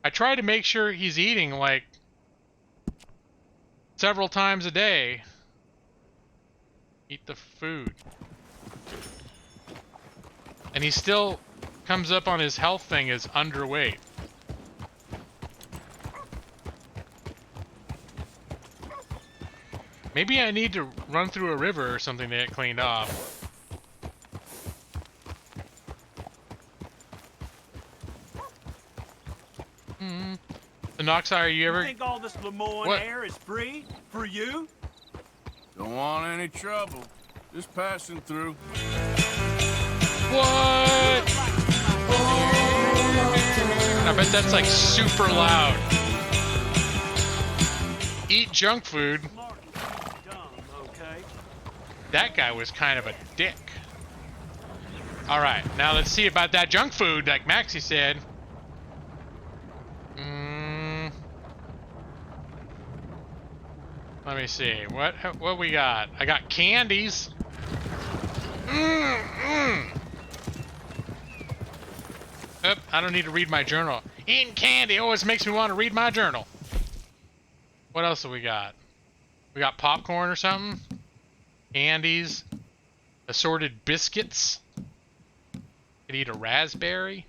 I try to make sure he's eating like several times a day. Eat the food. And he still comes up on his health thing as underweight. Maybe I need to run through a river or something to get cleaned off. The Noxire, you ever... You think all this Lemoyne air is free for you? Don't want any trouble. Just passing through. What? I bet that's like super loud. Eat junk food. That guy was kind of a dick. Alright, now let's see about that junk food, like Maxie said. Let me see. What we got? I got candies. Oop, I don't need to read my journal. Eating candy always makes me want to read my journal. What else have we got? We got popcorn or something? Candies. Assorted biscuits. Could eat a raspberry.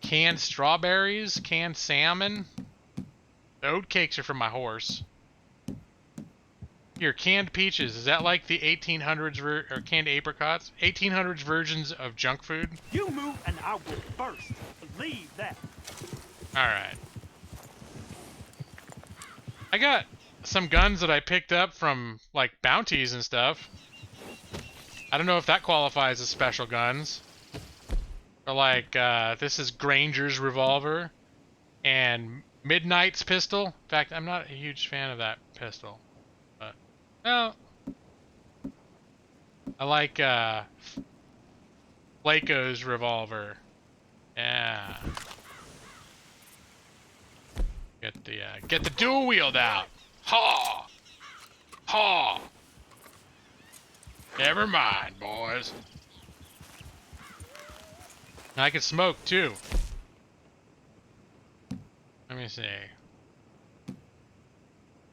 Canned strawberries. Canned salmon. The oat cakes are from my horse. Here, canned peaches. Is that like the 1800s or canned apricots? 1800s versions of junk food? You move and I will first. Believe that. Alright. I got some guns that I picked up from, like, bounties and stuff. I don't know if that qualifies as special guns. Or like, this is Granger's revolver. And Midnight's pistol. In fact, I'm not a huge fan of that pistol. But, no. I like, Flaco's revolver. Yeah. Get the dual wield out. Ha! Ha! Never mind, boys. I can smoke too. Let me see.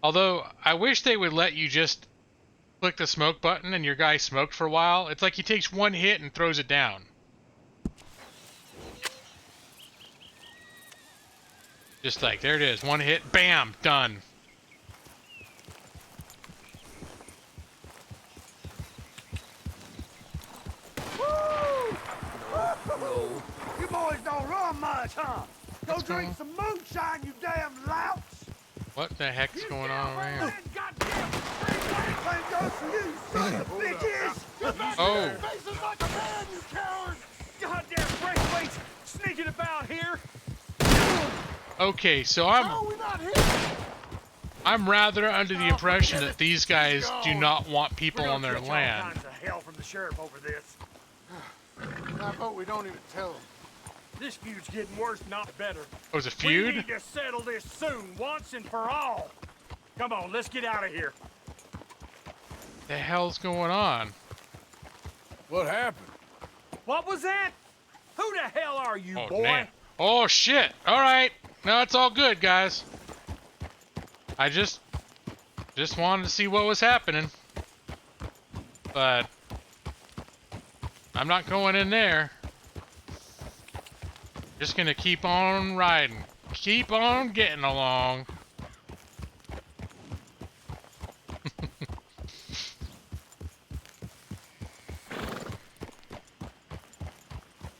Although I wish they would let you just click the smoke button and your guy smoked for a while. It's like he takes one hit and throws it down. Just like, there it is, one hit, bam, done. No. You boys don't run much, huh? Go drink some moonshine, you damn louts! What the heck's going on over here? Oh. Faces like a man, you coward! Goddamn breakaways sneaking about here! Okay, so I'm rather under the impression that these guys do not want people on their land. All kinds of hell from the sheriff over this. I vote we don't even tell them. This feud's getting worse, not better. Oh, it's a feud? We need to settle this soon, once and for all. Come on, let's get out of here. The hell's going on? What happened? What was that? Who the hell are you, boy? Man. Oh, shit. All right. No, it's all good, guys. I just wanted to see what was happening. But I'm not going in there. Just gonna keep on riding. Keep on getting along.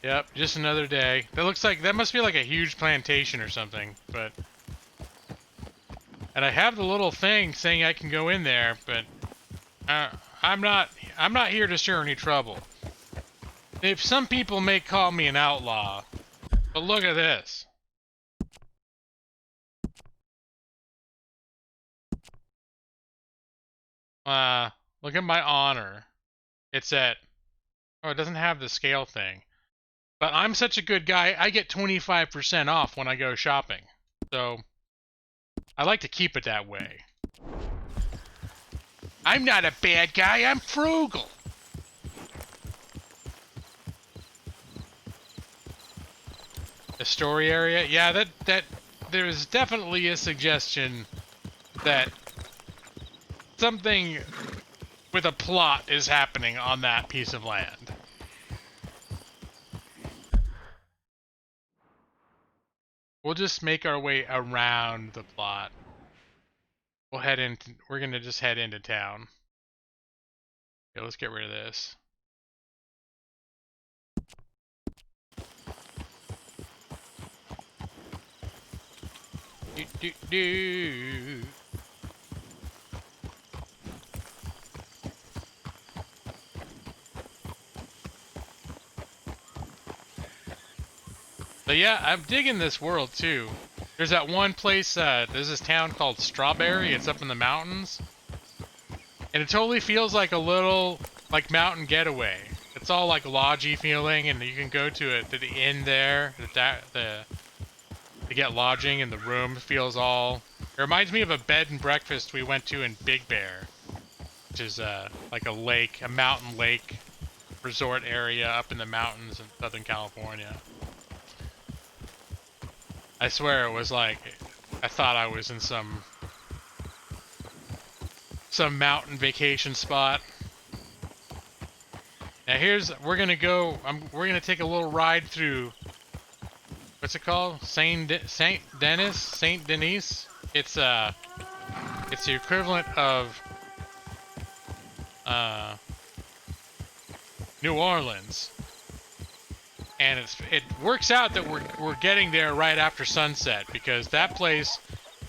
Yep, just another day. That looks like, that must be like a huge plantation or something, but... And I have the little thing saying I can go in there, but... I'm not here to stir any trouble. If some people may call me an outlaw, but look at this. Look at my honor. It's at... Oh, it doesn't have the scale thing. But I'm such a good guy, I get 25% off when I go shopping. So, I like to keep it that way. I'm not a bad guy, I'm frugal. The story area? Yeah, that there's definitely a suggestion that something with a plot is happening on that piece of land. We'll just make our way around the plot. We'll head into. We're gonna just head into town. Okay, let's get rid of this. Do. But yeah, I'm digging this world too. There's that one place, there's this town called Strawberry, it's up in the mountains. And it totally feels like a little, like, mountain getaway. It's all like lodgy feeling, and you can go to the inn there, to get lodging, and the room feels all... It reminds me of a bed and breakfast we went to in Big Bear, which is like a lake, a mountain lake resort area up in the mountains in Southern California. I swear it was like, I thought I was in some mountain vacation spot. Now we're gonna take a little ride through, what's it called? Saint Denis? It's the equivalent of New Orleans. And it works out that we're getting there right after sunset, because that place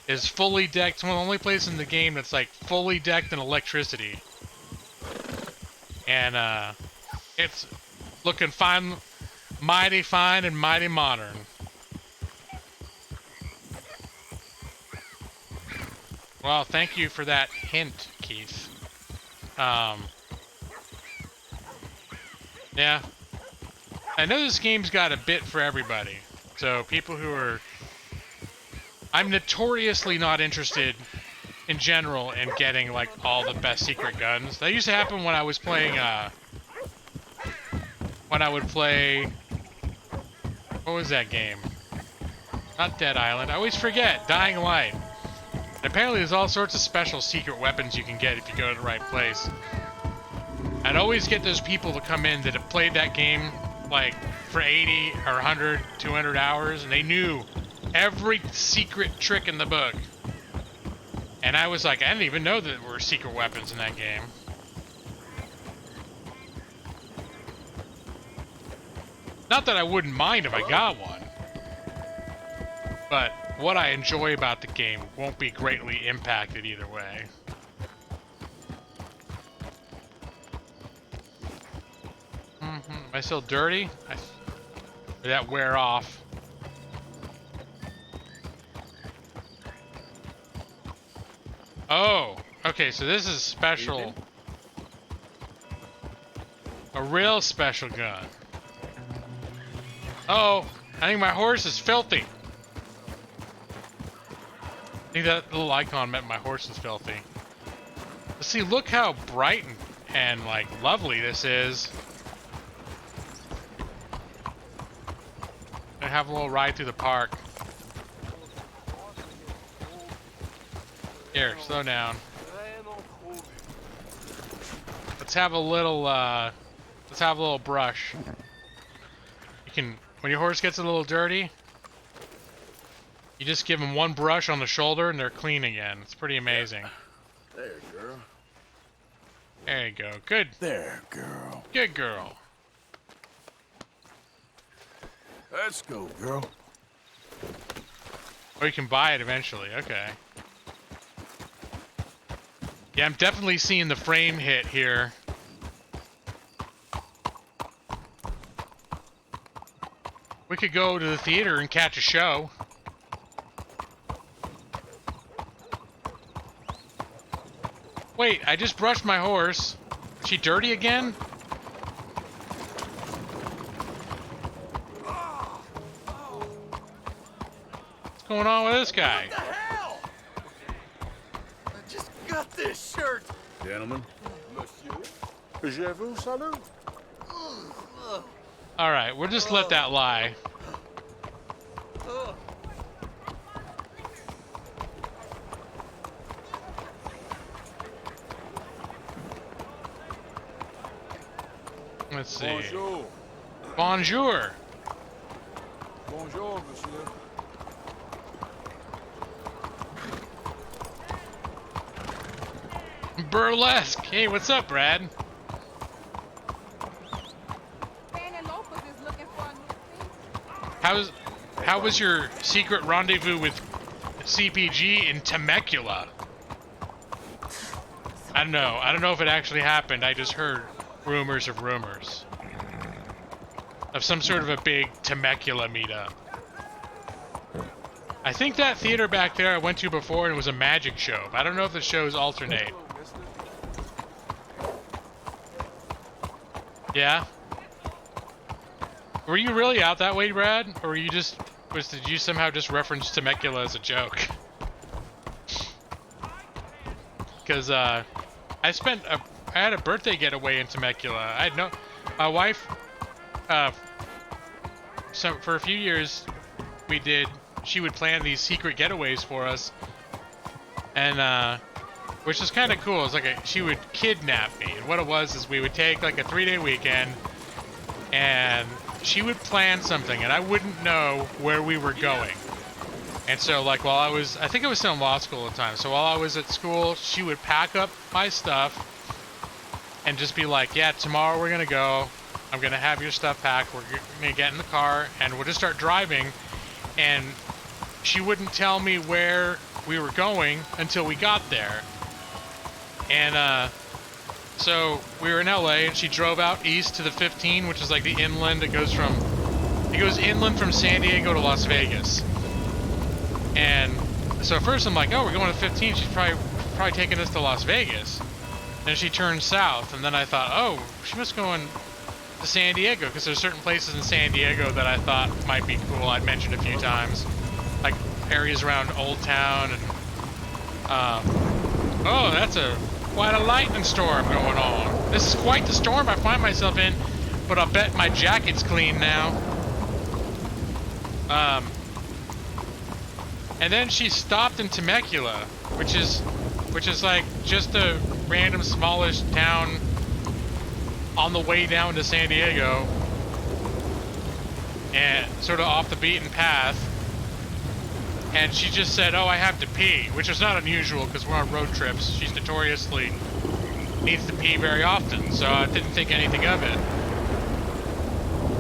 is fully decked. It's one of the only places in the game that's like fully decked in electricity. And it's looking fine, mighty fine and mighty modern. Well, thank you for that hint, Keith. Yeah. I know this game's got a bit for everybody, so people who are... I'm notoriously not interested, in general, in getting, like, all the best secret guns. That used to happen when I was playing, when I would play... What was that game? Not Dead Island. I always forget. Dying Light. And apparently there's all sorts of special secret weapons you can get if you go to the right place. I'd always get those people to come in that have played that game like for 80 or 100, 200 hours, and they knew every secret trick in the book. And I was like, I didn't even know that there were secret weapons in that game. Not that I wouldn't mind if I got one, but what I enjoy about the game won't be greatly impacted either way. Am I still dirty? Did that wear off? Oh, okay, so this is special. A real special gun. Oh, I think my horse is filthy. I think that little icon meant my horse is filthy. Let's see, look how bright and like lovely this is. Gonna have a little ride through the park. Here, slow down. Let's have a little brush. You can, when your horse gets a little dirty, you just give them one brush on the shoulder and they're clean again. It's pretty amazing. There, girl. There you go. Good. There, girl. Good girl. Let's go, girl. Or you can buy it eventually. Okay. Yeah, I'm definitely seeing the frame hit here. We could go to the theater and catch a show. Wait, I just brushed my horse. Is she dirty again? What's going on with this guy? What the hell? I just got this shirt. Gentlemen. Monsieur. Je vous salute. Alright, we'll just let that lie. Let's see. Bonjour. Bonjour. Bonjour, monsieur. burlesque. Hey, what's up, Brad? How was your secret rendezvous with CPG in Temecula? I don't know. I don't know if it actually happened. I just heard rumors of rumors. Of some sort of a big Temecula meetup. I think that theater back there I went to before and it was a magic show. But I don't know if the shows alternate. Yeah? Were you really out that way, Brad? Or were you just... did you somehow just reference Temecula as a joke? Because, I had a birthday getaway in Temecula. I had my wife, so for a few years, she would plan these secret getaways for us. And, which is kind of cool. It's like she would kidnap me. And what it was is we would take like a 3-day weekend and she would plan something and I wouldn't know where we were going. And so like I think I was still in law school at the time. So while I was at school, she would pack up my stuff and just be like, yeah, tomorrow we're going to go. I'm going to have your stuff packed. We're going to get in the car and we'll just start driving. And she wouldn't tell me where we were going until we got there. And so we were in LA and she drove out east to the 15, which is like the inland. It goes inland from San Diego to Las Vegas. And so at first I'm like, oh, we're going to 15. She's probably taking us to Las Vegas. Then she turned south, and then I thought, oh, she must go to San Diego, because there's certain places in San Diego that I thought might be cool. I'd mentioned a few times, like areas around Old Town and oh, that's quite a lightning storm going on. This is quite the storm I find myself in, but I'll bet my jacket's clean now. And then she stopped in Temecula, which is like just a random smallish town on the way down to San Diego, and sort of off the beaten path. And she just said, oh, I have to pee, which is not unusual because we're on road trips. She's notoriously needs to pee very often, so I didn't think anything of it.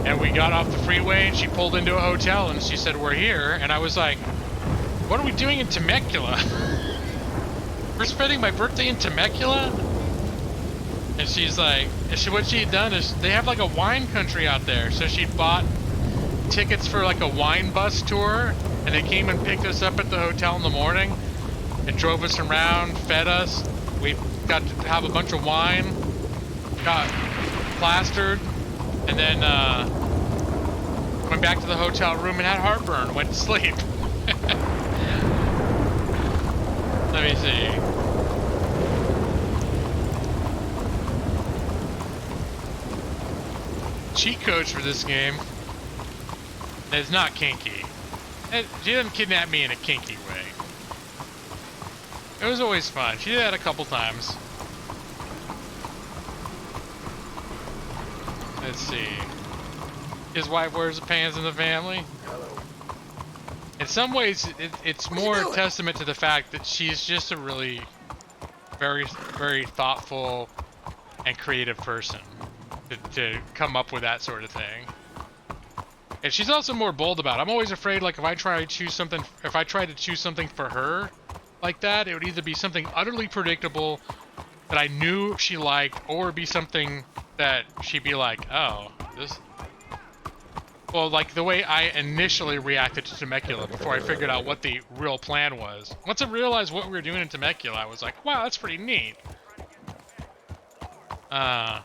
And we got off the freeway and she pulled into a hotel and she said, we're here. And I was like, what are we doing in Temecula? We're spending my birthday in Temecula? And she's like, what she had done is they have like a wine country out there. So she bought tickets for like a wine bus tour, and they came and picked us up at the hotel in the morning and drove us around, fed us. We got to have a bunch of wine, got plastered, and then went back to the hotel room and had heartburn, went to sleep. Let me see. Cheat codes for this game. It's not kinky. She didn't kidnap me in a kinky way. It was always fun. She did that a couple times. Let's see. His wife wears the pants in the family. In some ways, it's more a testament to the fact that she's just a really very, very thoughtful and creative person to come up with that sort of thing. And she's also more bold about it. I'm always afraid, like, if I try to choose something for her like that, it would either be something utterly predictable that I knew she liked, or be something that she'd be like, oh, this... Well, like the way I initially reacted to Temecula before I figured out what the real plan was. Once I realized what we were doing in Temecula, I was like, wow, that's pretty neat. I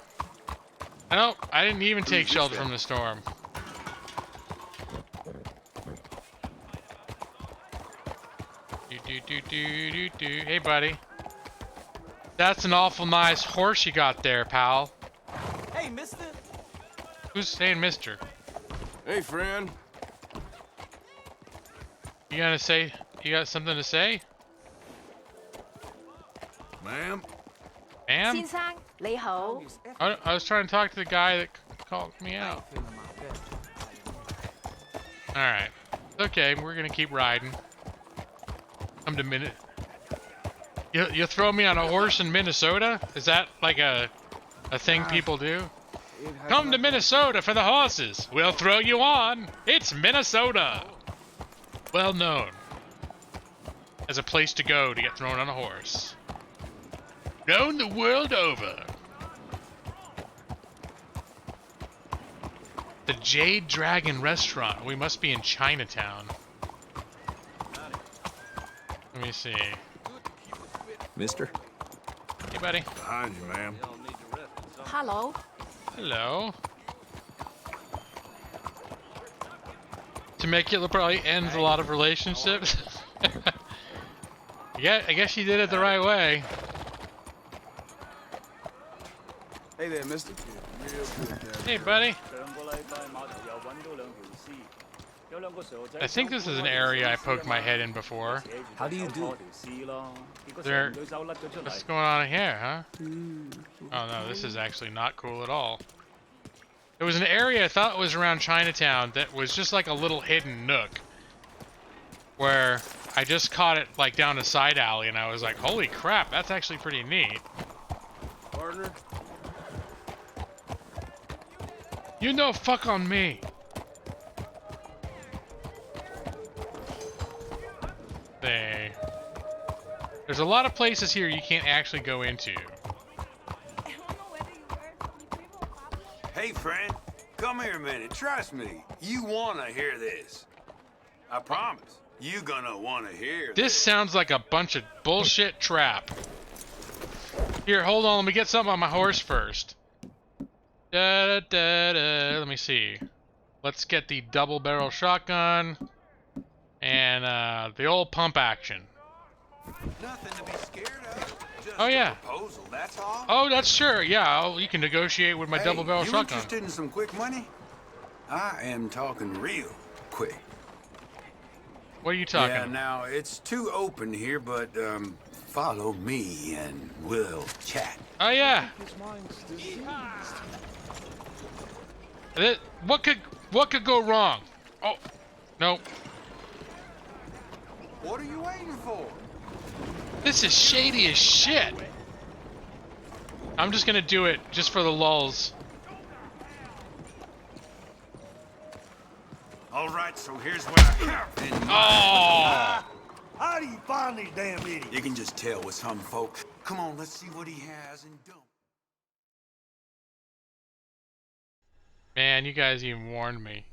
didn't even take shelter from the storm. Hey, buddy. That's an awful nice horse you got there, pal. Hey, mister. Who's saying mister? Hey, friend. You got something to say? Ma'am? Ma'am? 先生，你好。 I was trying to talk to the guy that called me out. Alright. Okay, we're gonna keep riding. You throw me on a horse in Minnesota? Is that like a thing people do? Come to Minnesota for the horses. We'll throw you on. It's Minnesota. Well known as a place to go to get thrown on a horse. Known the world over. The Jade Dragon Restaurant. We must be in Chinatown. Let me see. Mister? Hey, buddy. Behind you, ma'am. Hello. Hello. Temecula probably ends a lot of relationships. Yeah, I guess she did it the right way. Hey there, mister. Real good, guy. Hey, buddy. I think this is an area I poked my head in before. How do you do? There. What's going on here, huh? Oh no, this is actually not cool at all. There was an area I thought was around Chinatown that was just like a little hidden nook where I just caught it like down a side alley and I was like, holy crap, that's actually pretty neat. Partner? You know, fuck on me. There's a lot of places here you can't actually go into. Hey, friend, come here a minute. Trust me, you want to hear this. I promise. You gonna want to hear This sounds like a bunch of bullshit trap. Here, hold on. Let me get something on my horse first. Da, da, da. Let me see. Let's get the double barrel shotgun and the old pump action. Nothing to be scared of. Just Oh yeah. a proposal, that's all. Oh, that's sure. Yeah, you can negotiate with my double barrel you shotgun. interested in some quick money? I am talking real quick. What are you talking? Yeah, now it's too open here, but follow me and we'll chat. Oh yeah. What could go wrong? Oh, no. What are you waiting for? This is shady as shit. I'm just gonna do it just for the lulz. All right, so here's what I have in mind. Oh! How do you find these damn idiots? You can just tell with some folk. Come on, let's see what he has and don't. Man, you guys even warned me.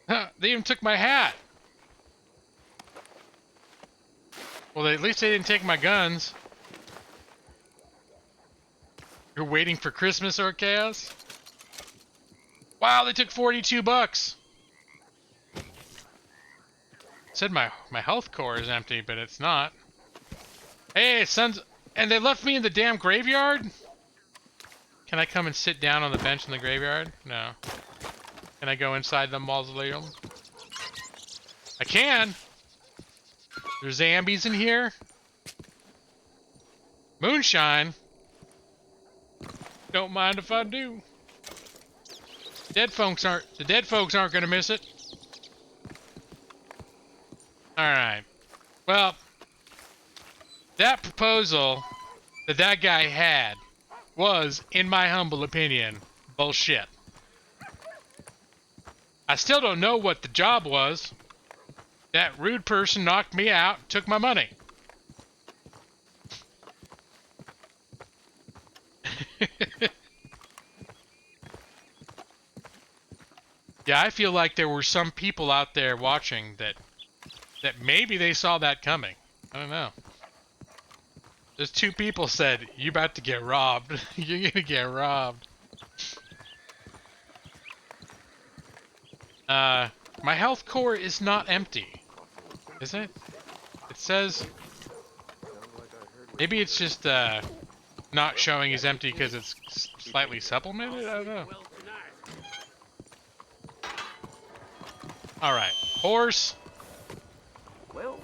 Huh, they even took my hat. Well, at least they didn't take my guns. You're waiting for Christmas or chaos? Wow, they took 42 bucks. Said my health core is empty, but it's not. Hey, sons, and they left me in the damn graveyard? Can I come and sit down on the bench in the graveyard? No. Can I go inside the mausoleum? I can. There's zombies in here. Moonshine. Don't mind if I do. The dead folks aren't gonna miss it. Alright. Well, that proposal that guy had was, in my humble opinion, bullshit. I still don't know what the job was. That rude person knocked me out, took my money. Yeah, I feel like there were some people out there watching that maybe they saw that coming. I don't know. There's two people said, "You about to get robbed." You're gonna get robbed. My health core is not empty. Is it? It says... Maybe it's just, not showing as empty because it's slightly supplemented? I don't know. Alright. Horse. Well.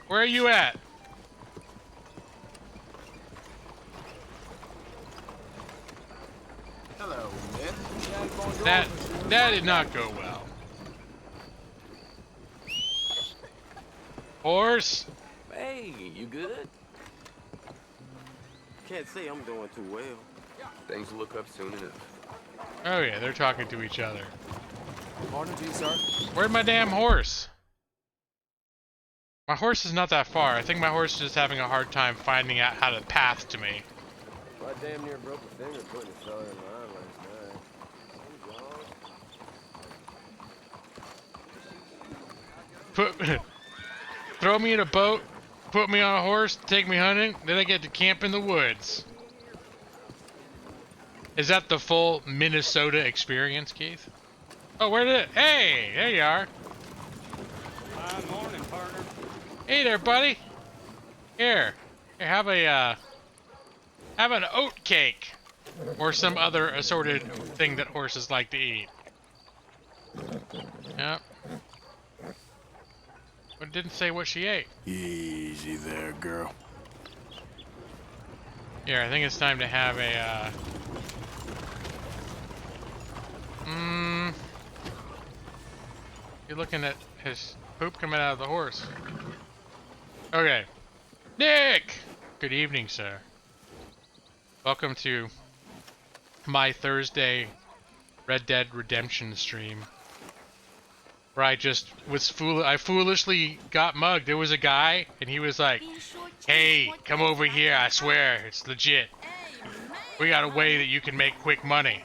Where are you at? Hello, man. That did not go well. Horse! Hey, you good? Can't say I'm doing too well. Things will look up soon enough. Oh yeah, they're talking to each other. Morning to you, sir. Where'd my damn horse? My horse is not that far. I think my horse is just having a hard time finding out how to path to me. I damn near broke a finger putting a fella in line last night. Throw me in a boat, put me on a horse, take me hunting, then I get to camp in the woods. Is that the full Minnesota experience, Keith? Oh, where did it? Hey, there you are. Good morning, partner. Hey there, buddy. Here, have an oat cake, or some other assorted thing that horses like to eat. Yep. But it didn't say what she ate. Easy there, girl. Here, I think it's time to have a, You're looking at his poop coming out of the horse. Okay. Nick! Good evening, sir. Welcome to my Thursday Red Dead Redemption stream. Where I just was I foolishly got mugged. There was a guy, and he was like, "Hey, come over here, I swear, it's legit. We got a way that you can make quick money."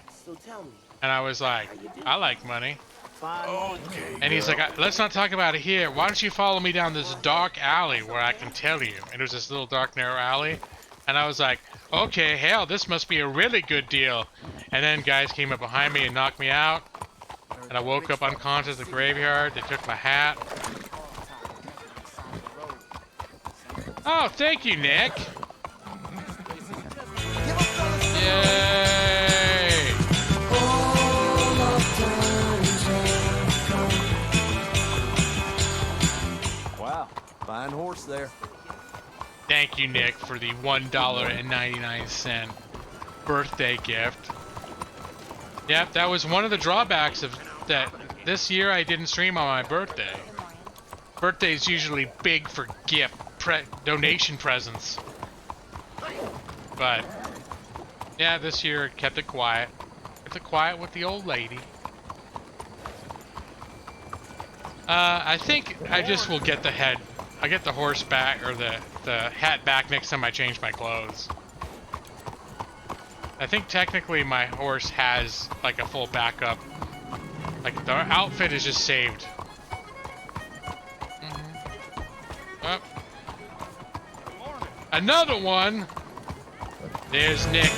And I was like, "I like money." Okay. And he's like, "Let's not talk about it here. Why don't you follow me down this dark alley where I can tell you?" And it was this little dark, narrow alley. And I was like, "Okay, hell, this must be a really good deal." And then guys came up behind me and knocked me out. And I woke up unconscious in the graveyard. They took my hat. Oh, thank you, Nick. Yay! Wow, fine horse there. Thank you, Nick, for the $1.99 birthday gift. Yep, that was one of the drawbacks of that. This year I didn't stream on my birthday. Birthday's usually big for donation presents. But yeah, this year kept it quiet. Kept it quiet with the old lady. I think I just will get the head. I get the horse back, or the hat back next time I change my clothes. I think technically my horse has like a full backup. Like the outfit is just saved. Oh. Another one. There's Nick.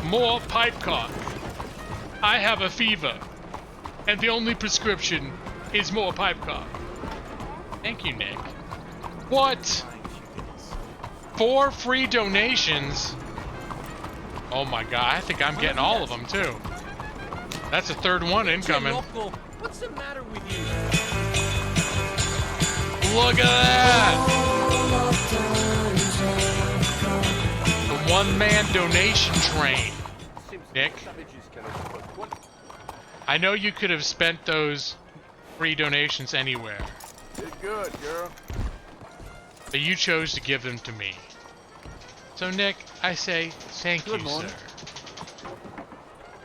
More pipe cock. I have a fever, and the only prescription is more pipe cock. Thank you, Nick. What? 4 free donations? Oh my god, I think I'm getting all of them too. That's a third one incoming. What's the matter with you? Look at that! The one-man donation train. Nick, I know you could have spent those free donations anywhere. Did good, girl. But you chose to give them to me. So Nick, I say thank you, sir.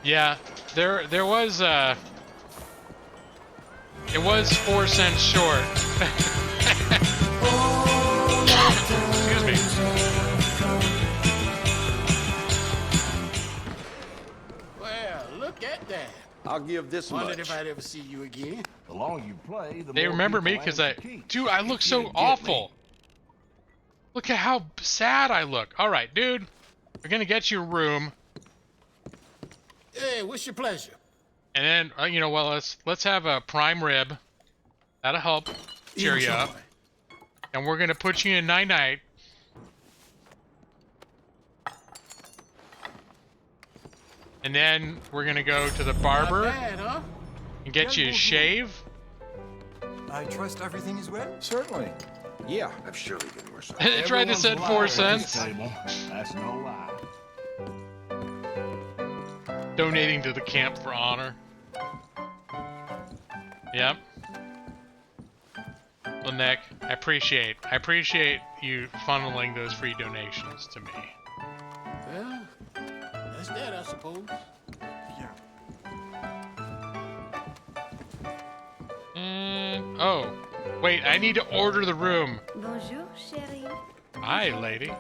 Yeah, there was it was 4 cents short. Excuse me. Well, look at that. I'll give this much. Wondered if I'd ever see you again. The longer you play, the They more remember me people because ask you to keep. dude, I look so awful. Look at how sad I look. All right, dude, we're gonna get you a room, Hey, what's your pleasure? and then you know, well, let's have a prime rib. That'll help cheer you up. And we're gonna put you in night-night. And then we're gonna go to the barber Not bad, huh? and get you a shave. I trust everything is well? Certainly. Yeah, I've surely been worse. They tried to set 4 cents. That's no lie. Donating to the camp for honor. Yep. Well, Nick, I appreciate you funneling those free donations to me. Well, that's that, I suppose. Oh, wait, I need to order the room. Bonjour, chérie. Hi, lady.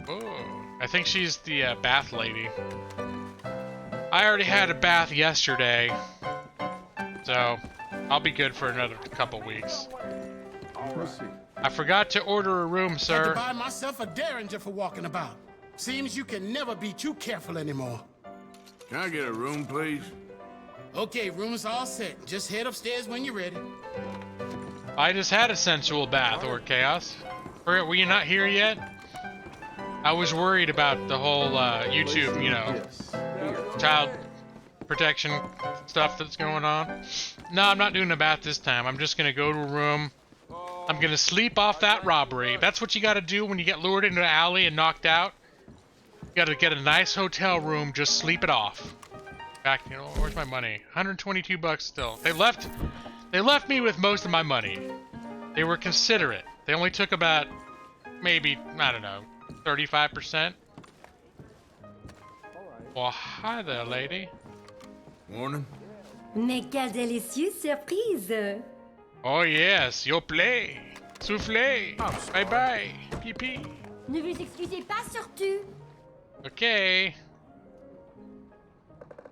Oh, I think she's the bath lady. I already had a bath yesterday, so I'll be good for another couple weeks. I forgot to order a room, Had to sir. buy myself a derringer for walking about. Seems you can never be too careful anymore. Can I get a room, please? Okay, room's all set. Just head upstairs when you're ready. I just had a sensual bath, or chaos. Were you not here yet? I was worried about the whole YouTube, you know, child protection stuff that's going on. No, I'm not doing a bath this time. I'm just gonna go to a room. I'm gonna sleep off that robbery. That's what you gotta do when you get lured into an alley and knocked out. You gotta get a nice hotel room, just sleep it off. Back, you know, where's my money? 122 bucks still. They left me with most of my money. They were considerate. They only took about, maybe, I don't know, 35%. Well, hi there, lady. Morning. Mais quelle délicieuse surprise! Oh yes, you play. Soufflé. Bye bye. Pee. Ne vous excusez pas surtout. Okay.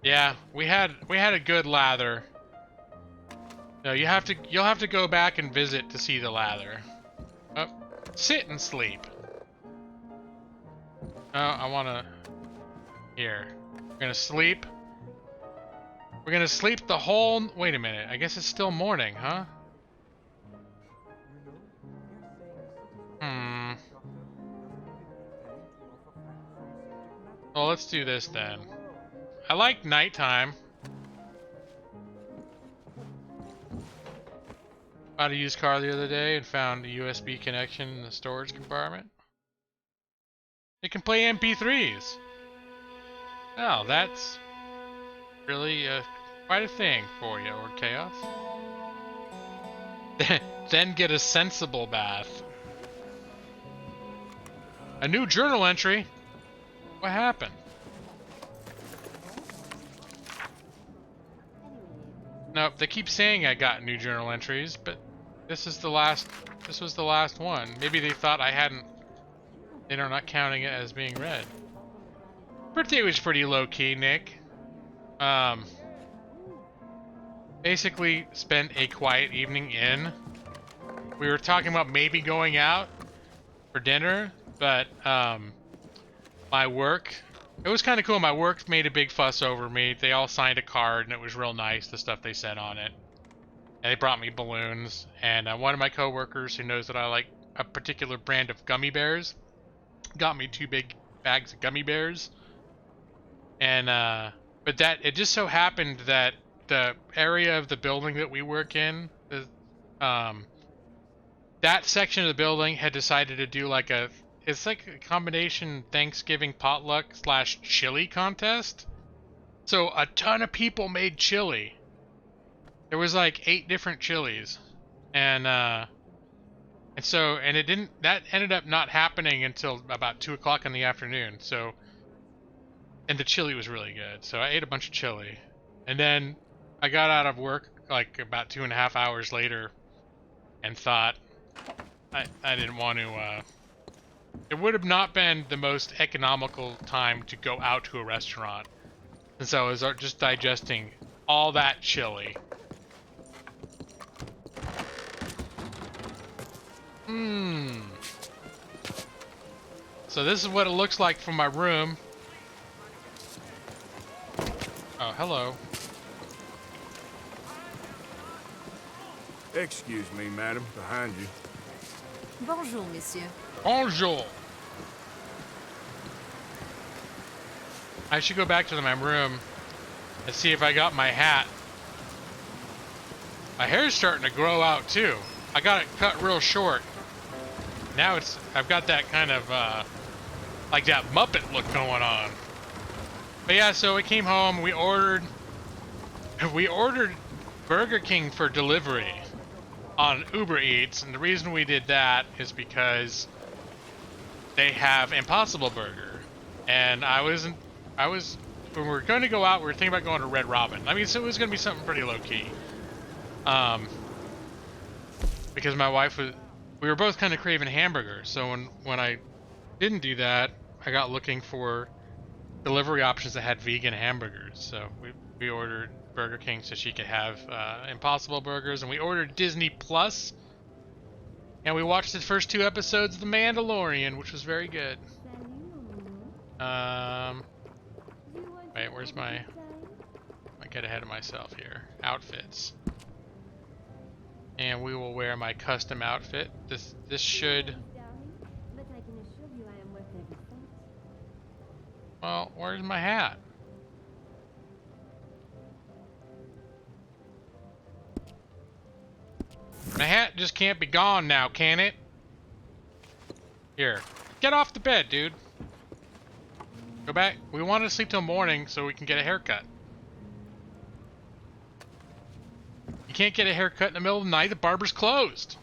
Yeah, we had a good lather. No, you'll have to go back and visit to see the lather. Oh, sit and sleep. Oh, I wanna. Here, we're gonna sleep. We're gonna sleep the whole. Wait a minute. I guess it's still morning, huh? Well, let's do this then. I like nighttime. Bought a used car the other day and found a USB connection in the storage compartment. It can play MP3s. Oh, that's really quite a thing for you, or chaos. Then get a sensible bath. A new journal entry. What happened? Nope, they keep saying I got new journal entries, but this was the last one. Maybe they thought I hadn't. They're not counting it as being read. Birthday was pretty low key, Nick. Basically spent a quiet evening in. We were talking about maybe going out for dinner, but my work, it was kind of cool. My work made a big fuss over me. They all signed a card and it was real nice, the stuff they said on it. And they brought me balloons. And one of my coworkers who knows that I like a particular brand of gummy bears got me 2 big bags of gummy bears. And but it just so happened that the area of the building that we work in, that section of the building had decided to do like it's like a combination Thanksgiving potluck / chili contest. So a ton of people made chili. There was like 8 different chilies, and that ended up not happening until about 2 o'clock in the afternoon. So, and the chili was really good. So I ate a bunch of chili, and then I got out of work like about 2.5 hours later, and thought I didn't want to. It would have not been the most economical time to go out to a restaurant, since I was just digesting all that chili. So this is what it looks like from my room. Oh, hello. Excuse me, madam, behind you. Bonjour, monsieur. Bonjour. I should go back to my room and see if I got my hat. My hair's starting to grow out too. I got it cut real short. Now I've got that kind of like that Muppet look going on. But yeah, so we came home. We ordered Burger King for delivery on Uber Eats, and the reason we did that is because they have Impossible Burger, and when we were going to go out, we were thinking about going to Red Robin. I mean, so it was going to be something pretty low key, because my wife we were both kind of craving hamburgers. So when I didn't do that, I got looking for delivery options that had vegan hamburgers. So we ordered Burger King so she could have Impossible Burgers, and we ordered Disney Plus, and we watched the first 2 episodes of The Mandalorian, which was very good. Wait, where's my... I get ahead of myself here. Outfits. And we will wear my custom outfit. This should... Well, where's my hat? My hat just can't be gone now, can it? Here. Get off the bed, dude. Go back. We wanted to sleep till morning so we can get a haircut. You can't get a haircut in the middle of the night. The barber's closed.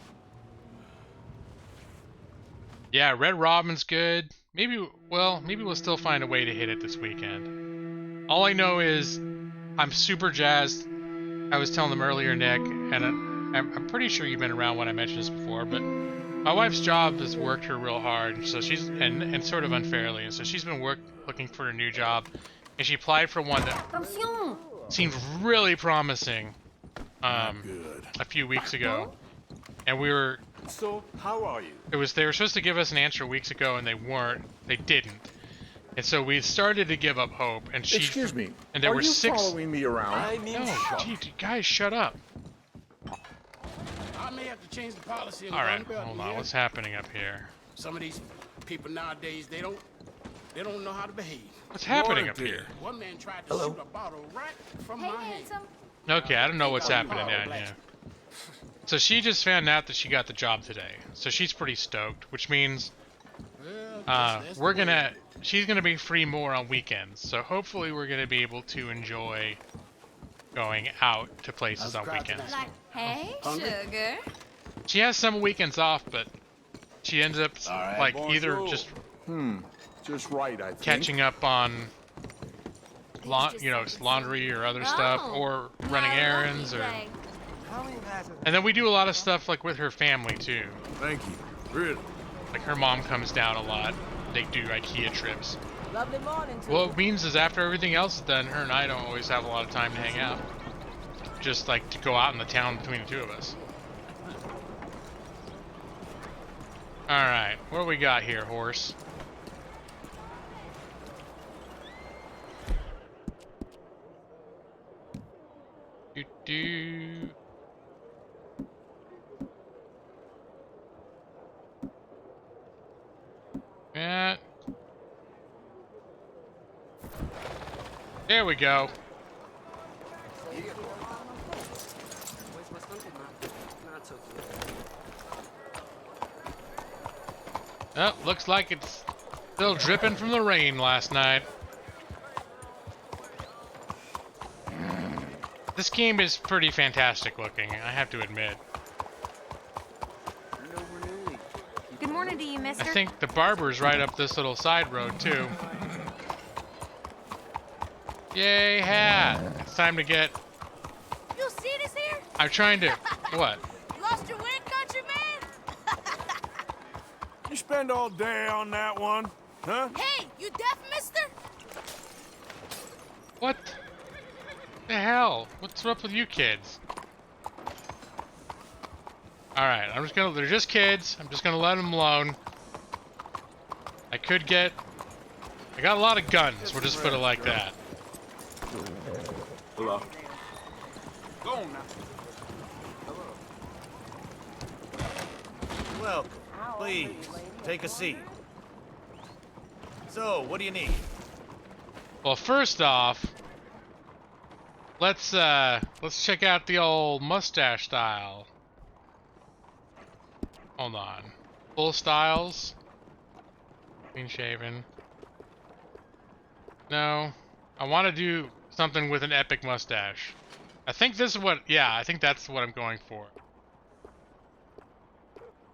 Yeah, Red Robin's good. Maybe we'll still find a way to hit it this weekend. All I know is I'm super jazzed. I was telling them earlier, Nick, and I'm pretty sure you've been around when I mentioned this before, but my wife's job has worked her real hard, so she's and sort of unfairly, and so she's been looking for a new job, and she applied for one that seemed really promising a few weeks ago, and we were. So, how are you? They were supposed to give us an answer weeks ago, and they didn't. And so we started to give up hope, and she... Excuse me, and there are were you 6... following me around? I'm in shock. Gee, guys, shut up. I may have to change the policy. Alright, hold on, what's happening up here? Some of these people nowadays, they don't know how to behave. What's happening up here? One man tried to shoot a bottle right from my hand. Okay, I don't know what's happening down here. So she just found out that she got the job today. So she's pretty stoked, which means she's gonna be free more on weekends. So hopefully we're gonna be able to enjoy going out to places on weekends. Like, hey, sugar. She has some weekends off, but she ends up like either just right, I think. catching up on laundry or other stuff, or running errands, or. And then we do a lot of stuff like with her family too. Thank you. Really? Like her mom comes down a lot. They do IKEA trips. Lovely morning to What it means is after everything else is done, her and I don't always have a lot of time to hang out. Just like to go out in the town between the two of us. Alright, what do we got here, horse? Do. Yeah. There we go. Oh, looks like it's still dripping from the rain last night. This game is pretty fantastic looking, I have to admit. Good morning to you, mister. I think the barber's right up this little side road, too. Yay, hat! It's time to get... You see this here? I'm trying to... What? Lost your wind, country man? You spend all day on that one, huh? Hey, you deaf, mister? What the hell? What's up with you kids? Alright, they're just kids. I'm just gonna let them alone. I got a lot of guns, we'll just put it like that. Hello. Go on now. Welcome. Please, take a seat. So, what do you need? Well, first off, let's check out the old mustache style. Hold on. Full styles. Clean shaven. No. I want to do something with an epic mustache. I think this is what, yeah, I think that's what I'm going for.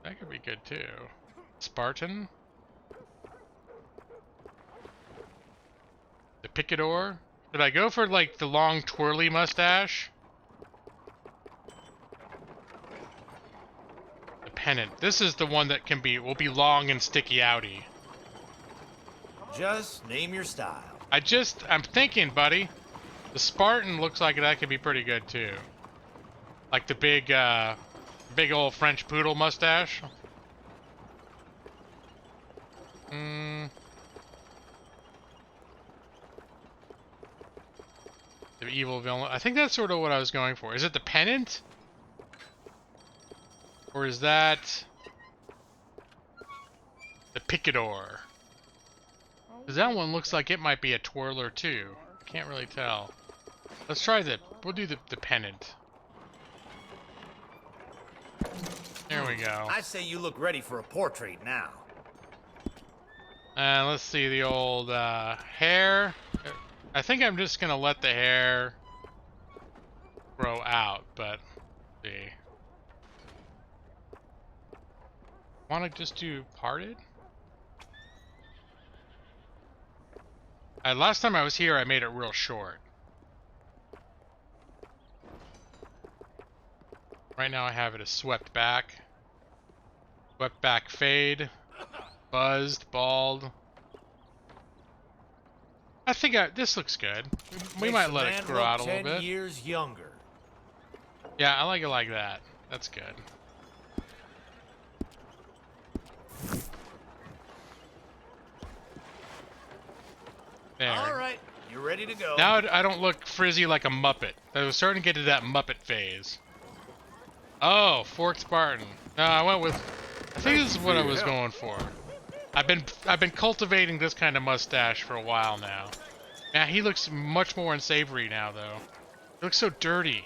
That could be good too. Spartan. The picador. Did I go for like the long twirly mustache? The pennant. This is the one that will be long and sticky outy. Just name your style. I'm thinking, buddy. The Spartan looks like that could be pretty good too. Like the big old French poodle mustache. The evil villain. I think that's sort of what I was going for. Is it the pennant? Or is that the picador? Because that one looks like it might be a twirler too. Can't really tell. Let's try we'll do the pennant. There we go. I say you look ready for a portrait now. Let's see the old hair. I think I'm just gonna let the hair grow out, but let's see. Want to just do parted? Last time I was here, I made it real short. Right now I have it as swept back fade, buzzed, bald. I think this looks good. We might let it grow out a little bit. 10 years younger. Yeah, I like it like that. That's good. There. All right, you're ready to go. Now I don't look frizzy like a Muppet. I was starting to get to that Muppet phase. Oh, forked Spartan. No, I went with. I think this is what I was going for. I've been cultivating this kind of mustache for a while now. Man, he looks much more unsavory now, though. He looks so dirty.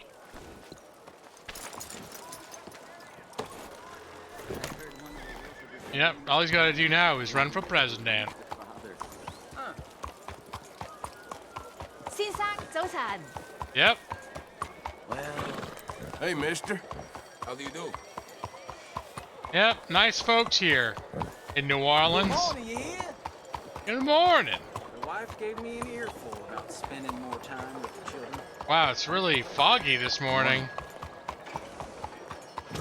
Yep, all he's got to do now is run for president. Yep. Well, hey, mister. How do you do? Yep, nice folks here in New Orleans. Good morning, you hear? Good morning. The wife gave me an earful about spending more time with the children. Wow, it's really foggy this morning. I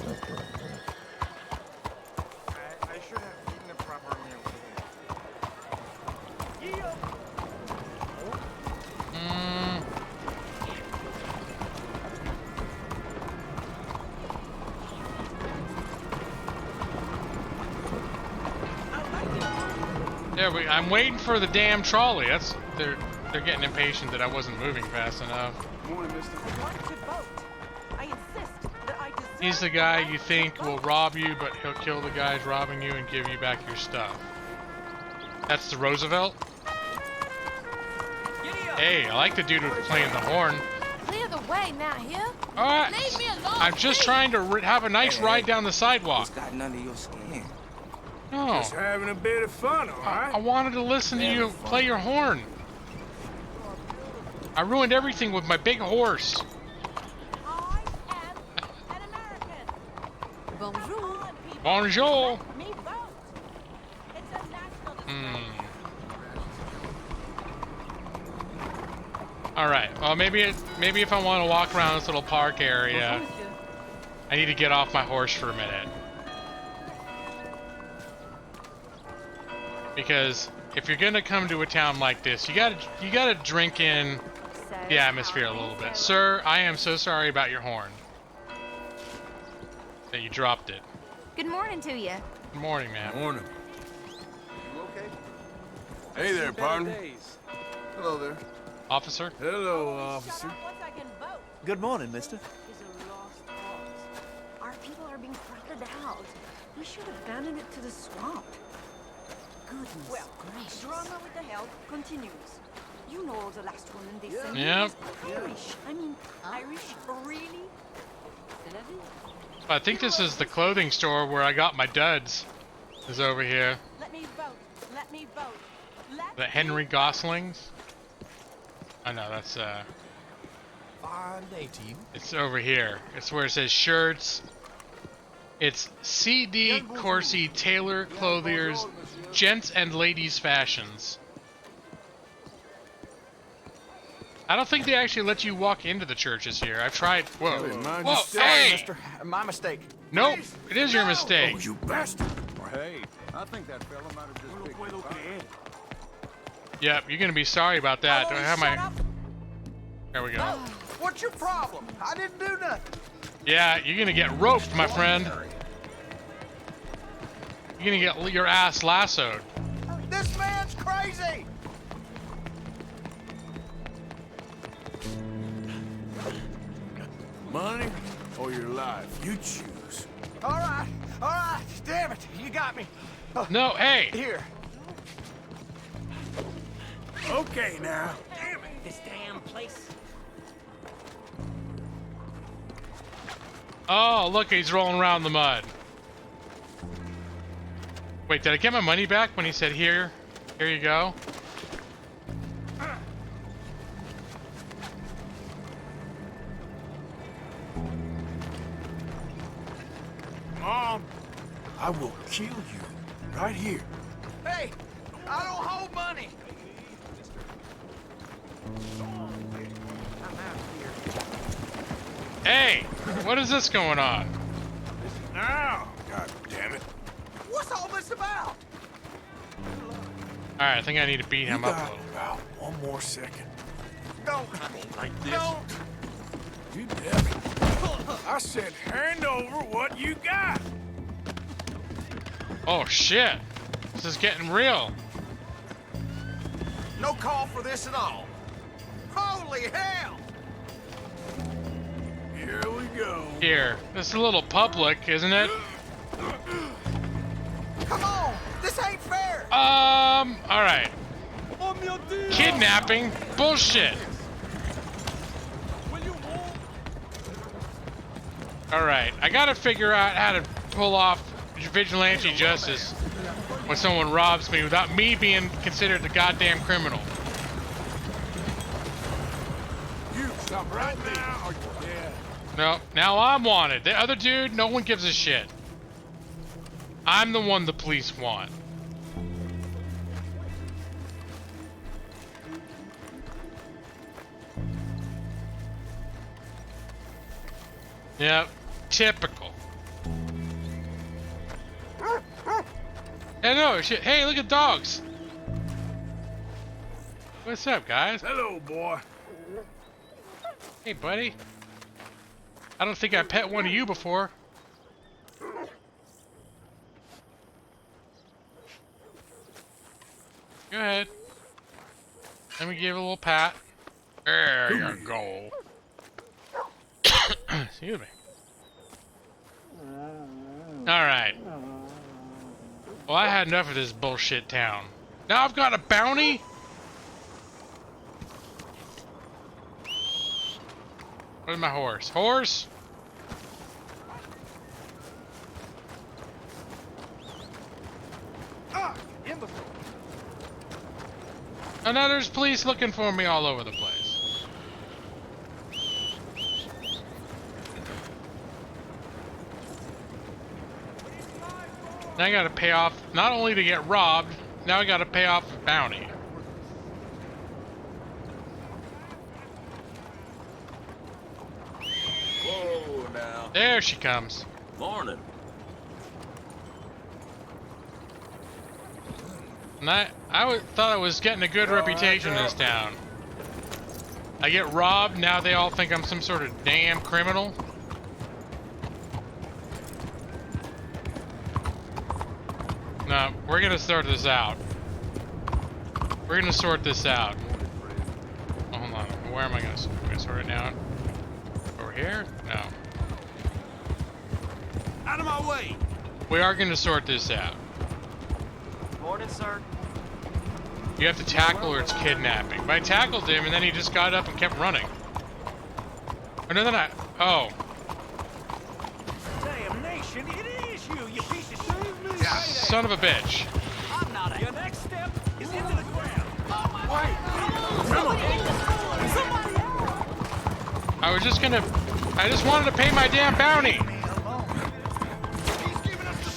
should have eaten a proper meal today. Yeah, I'm waiting for the damn trolley. They're getting impatient that I wasn't moving fast enough. Morning, mister. He's the guy you think will rob you, but he'll kill the guys robbing you and give you back your stuff. That's the Roosevelt? Hey, I like the dude who's playing the horn. Clear the way now, here. Alright. Leave me alone. I'm just trying to have a nice ride down the sidewalk. It's gotten under your skin. No. Just having a bit of fun, all right? I wanted to listen to you play your horn. I ruined everything with my big horse. Bonjour. Bonjour. Alright, well maybe if I want to walk around this little park area, I need to get off my horse for a minute. Because if you're gonna come to a town like this, you gotta drink in the atmosphere a little bit. Sir, I am so sorry about your horn. That you dropped it. Good morning to you. Good morning, man. Morning. You okay? Hey there, partner. Hello there. Officer? Hello, officer. Good morning, mister. Our people are being crowded out. We should have abandoned it to the swamp. Goodness gracious. Drama with the help continues. You know the last one in this. Yep. Irish. I mean, Irish? Really? I think this is the clothing store where I got my duds. Is over here. Let me vote. Let me vote. The Henry Goslings. Oh no, that's Fine day to you. it's over here. It's where it says shirts. It's CD Corsi Tailor Clothiers, Gents and Ladies Fashions. I don't think they actually let you walk into the churches here. I've tried. Whoa. Whoa, hey! Mister. My mistake. Nope, it is your mistake. Oh, you bastard! Hey, I think that fella might have just picked you up. Yep, you're gonna be sorry about that. Do I have my... There we go. What's your problem? I didn't do nothing. Yeah, you're gonna get roped, my friend. You're gonna get your ass lassoed. This man's crazy. Money or your life? You choose. All right. Damn it, you got me. No, hey. Here. Okay, now. Damn it, this damn place. Oh, look, he's rolling around in the mud. Wait, did I get my money back when he said, here you go? Mom, I will kill you right here. Hey, I don't hold money. Hey, what is this going on? Now, God damn it. What's all this about? Alright, I think I need to beat him You up a got little. about one more second. Don't. Like this. Don't. You devil. I said hand over what you got. Oh shit, this is getting real. No call for this at all. Holy hell! Here we go. Here, this is a little public, isn't it? Come on, this ain't fair. Alright. Kidnapping? Bullshit. Alright, I gotta figure out how to pull off vigilante justice when someone robs me without me being considered the goddamn criminal. You stop right now or you're dead. No, now I'm wanted. The other dude, no one gives a shit. I'm the one the police want. Yep, typical. Hey, no, shit. Hey, look at dogs. What's up, guys? Hello, boy. Hey, buddy. I don't think I pet one of you before. Go ahead. Let me give it a little pat. There you go. Excuse me. Alright. Well, I had enough of this bullshit town. Now I've got a bounty? Where's my horse? Horse? And now there's police looking for me all over the place. Now I gotta pay off, not only to get robbed, now I gotta pay off the bounty. Whoa, now. There she comes. Morning. And I thought I was getting a good reputation in this town. I get robbed, now they all think I'm some sort of damn criminal. No, we're gonna sort this out. We're gonna sort this out. Oh, hold on, where am I gonna sort it now? Over here? No. Out of my way. We are gonna sort this out. Morning, sir. You have to tackle or it's kidnapping. But I tackled him and then he just got up and kept running. Or no, then I... Oh. Damn nation, it is you, you piece of shit. Son of a bitch. I'm not. Your next step is into the ground. Wait. Come on. I just wanted to pay my damn bounty.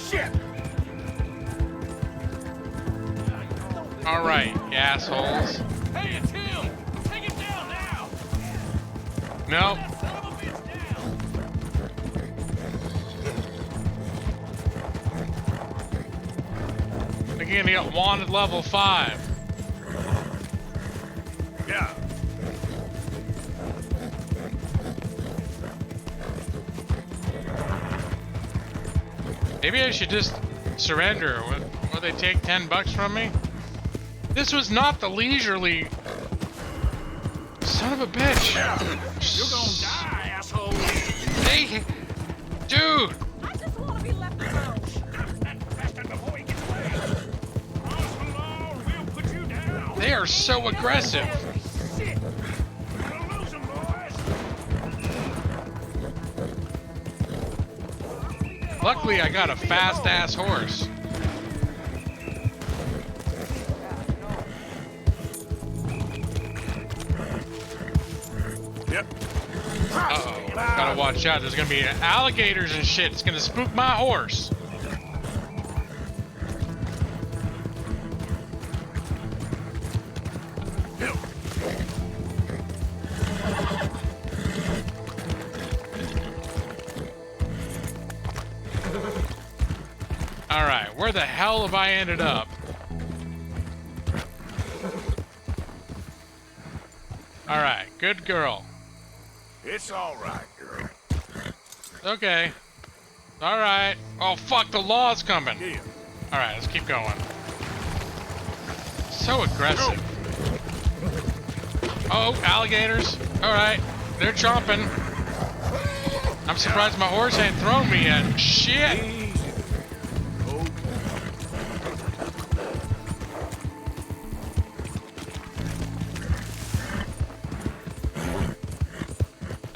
Shit! All right, you assholes. Hey, it's him! Take him down now! Nope. Again, he got wanted level 5. Yeah. Maybe I should just surrender. Will they take $10 from me? This was not the leisurely. Son of a bitch. You're gonna die, asshole! Hey, dude. I just want to be left alone. Before he gets away. Cross the law, we'll put you down. They are so aggressive. Shit! We'll lose him, boys. Luckily, I got a fast-ass horse. Yep. Uh-oh. Gotta watch out. There's gonna be alligators and shit. It's gonna spook my horse. Alright, where the hell have I ended up? Alright, good girl. It's all right, girl. Okay. Alright. Oh, fuck, the law's coming. Yeah. Alright, let's keep going. So aggressive. Oh, alligators. Alright, they're chomping. I'm surprised my horse ain't thrown me yet. Shit!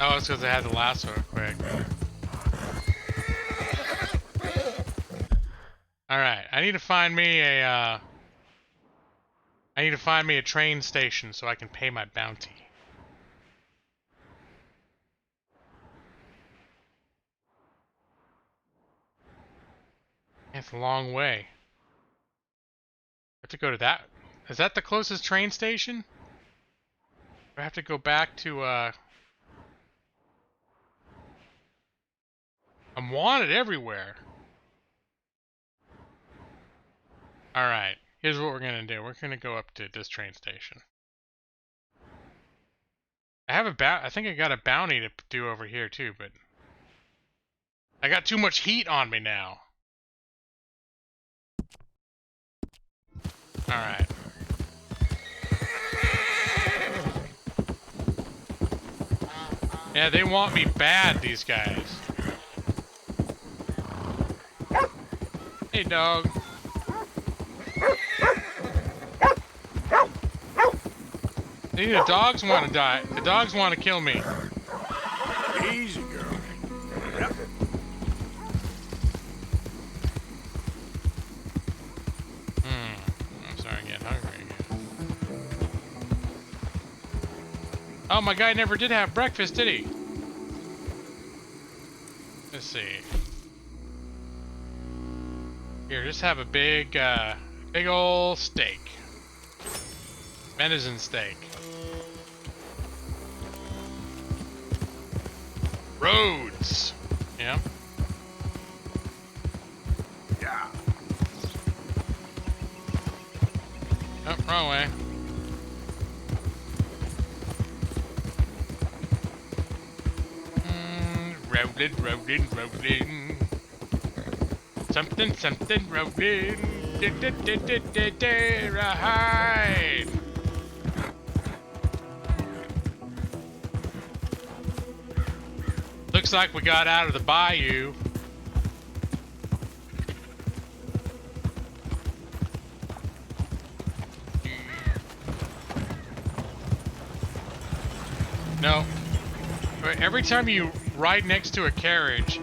Oh, it's because I had the lasso quick. Alright, I need to find me a, train station so I can pay my bounty. It's a long way. I have to go to that. Is that the closest train station? I have to go back to, I'm wanted everywhere. Alright, here's what we're gonna do. We're gonna go up to this train station. I think I got a bounty to do over here too, but I got too much heat on me now. Alright. Yeah, they want me bad, these guys. Hey, dog. The dogs want to die. The dogs want to kill me. Easy, girl. Yep. I'm starting to get hungry again. Oh, my guy never did have breakfast, did he? Let's see. Here, just have a big ol' steak. Venison steak. Roads. Yeah. Yeah. Oh, wrong way. Rolling. Something rolling. Right. Looks like we got out of the bayou. No. Every time you ride next to a carriage,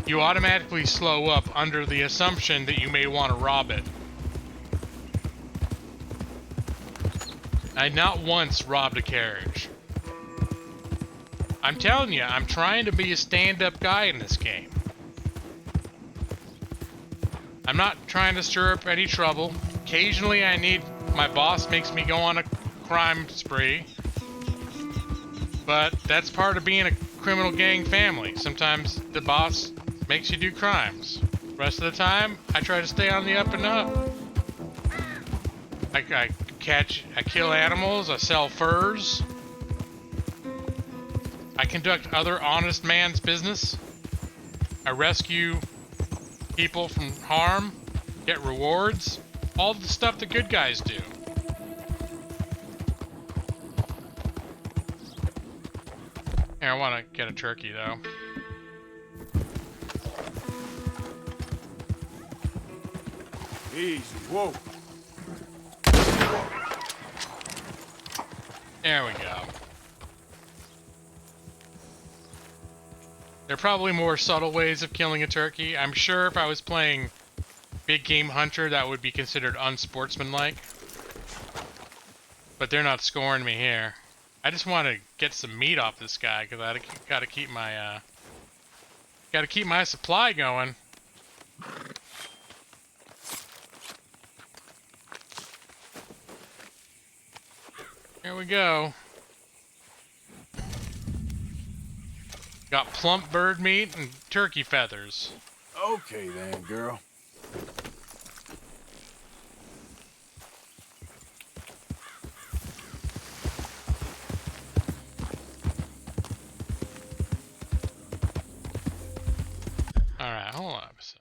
you automatically slow up under the assumption that you may want to rob it. I not once robbed a carriage. I'm telling you, I'm trying to be a stand-up guy in this game. I'm not trying to stir up any trouble. Occasionally my boss makes me go on a crime spree. But that's part of being a criminal gang family. Sometimes the boss makes you do crimes. The rest of the time, I try to stay on the up and up. I kill animals, I sell furs. I conduct other honest man's business. I rescue people from harm, get rewards, all the stuff the good guys do. Here, I want to get a turkey, though. Easy, whoa. There we go. There are probably more subtle ways of killing a turkey. I'm sure if I was playing Big Game Hunter, that would be considered unsportsmanlike. But they're not scoring me here. I just want to get some meat off this guy because I gotta keep my supply going. Here we go. Got plump bird meat and turkey feathers. Okay then, girl. Alright, hold on a sec.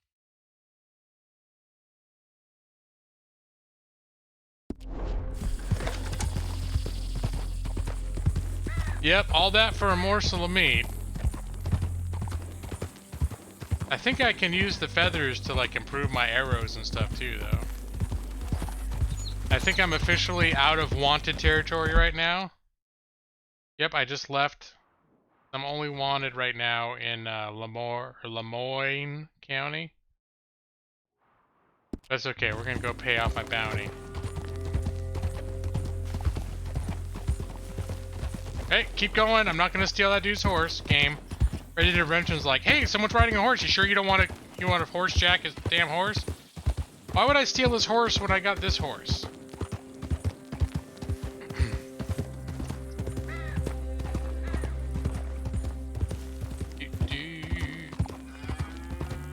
Yep, all that for a morsel of meat. I think I can use the feathers to like improve my arrows and stuff too, though. I think I'm officially out of wanted territory right now. Yep, I just left. I'm only wanted right now in Lemoyne County. That's okay, we're gonna go pay off my bounty. Hey, keep going. I'm not gonna steal that dude's horse. Game. Red Dead Redemption's like, hey, someone's riding a horse. You sure you don't want to horse jack his damn horse? Why would I steal his horse when I got this horse?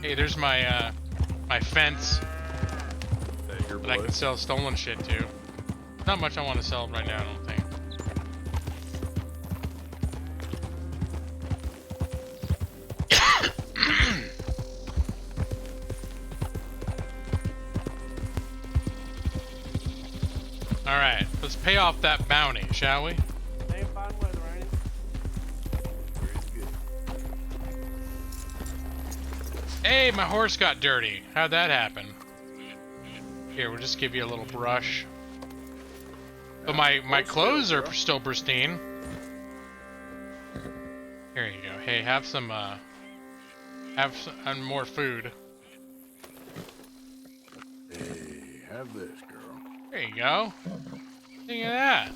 Hey, there's my my fence that I can sell stolen shit to. Not much I want to sell right now, I don't think. Alright, let's pay off that bounty, shall we? Hey, my horse got dirty. How'd that happen? Here, we'll just give you a little brush. But my clothes are still pristine. Here you go. Hey, have some more food. Hey, have this, girl. There you go. Look at that.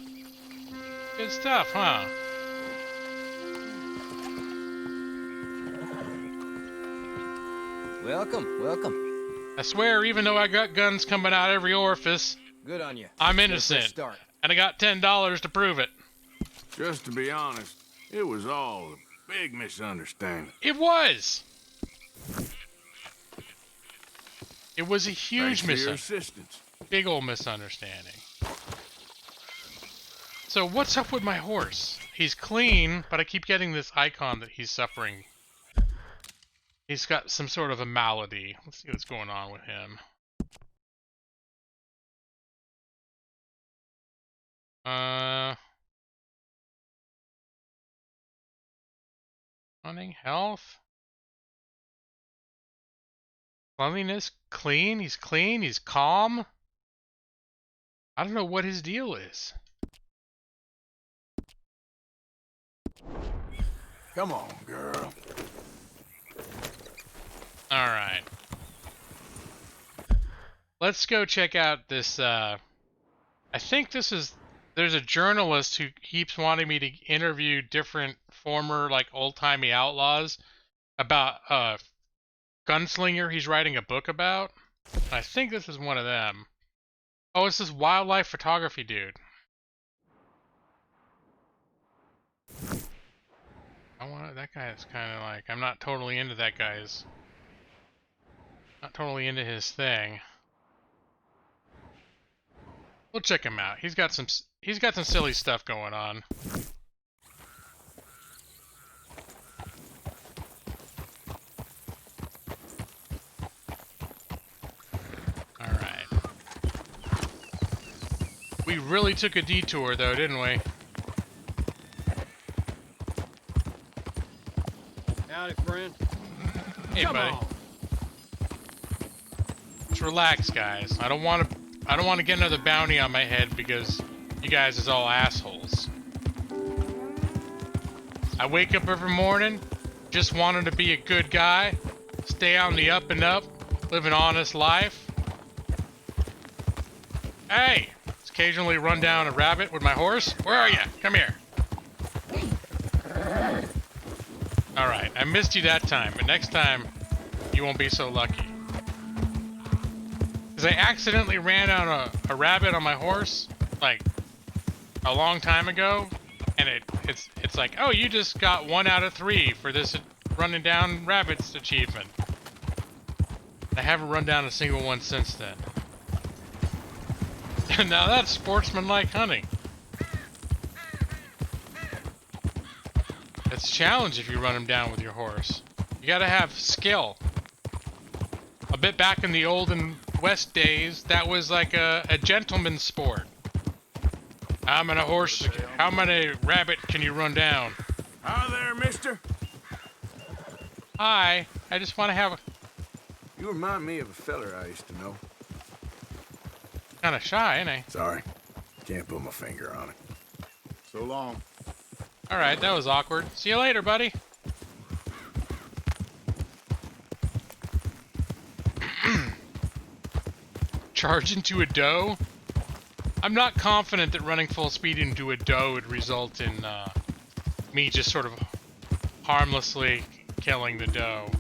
Good stuff, huh? Welcome, welcome. I swear, even though I got guns coming out every orifice, good on you. I'm innocent. And I got $10 to prove it. Just to be honest, it was all a big misunderstanding. It was. It was a huge misunderstanding. Big old misunderstanding. So what's up with my horse? He's clean, but I keep getting this icon that he's suffering. He's got some sort of a malady. Let's see what's going on with him. Hunting, health. Cleanliness, clean, he's calm. I don't know what his deal is. Come on, girl. Alright. Let's go check out this, I think this is There's a journalist who keeps wanting me to interview different former, like, old-timey outlaws about gunslinger he's writing a book about. I think this is one of them. Oh, it's this wildlife photography dude. That guy is kind of like, I'm not totally into that guy's. Not totally into his thing. We'll check him out. He's got some silly stuff going on. All right. We really took a detour though, didn't we? Howdy, friend. Hey, buddy. Let's relax, guys. I don't want to get another bounty on my head because you guys is all assholes. I wake up every morning just wanting to be a good guy, stay on the up and up, live an honest life. Hey, let's occasionally run down a rabbit with my horse. Where are you? Come here. Alright, I missed you that time, but next time you won't be so lucky. Because I accidentally ran out a rabbit on my horse, like, a long time ago, and it's like, oh, you just got 1 out of 3 for this running down rabbits achievement. I haven't run down a single one since then. Now that's sportsmanlike hunting. It's a challenge if you run them down with your horse. You gotta have skill. A bit back in the olden West days, that was like a gentleman's sport. How many rabbit can you run down? Hi there, mister. Hi, I just want to have a... You remind me of a feller I used to know. Kinda shy, ain't I? Sorry. Can't put my finger on it. So long. Alright, that was awkward. See you later, buddy. Charge into a doe? I'm not confident that running full speed into a doe would result in me just sort of harmlessly killing the doe.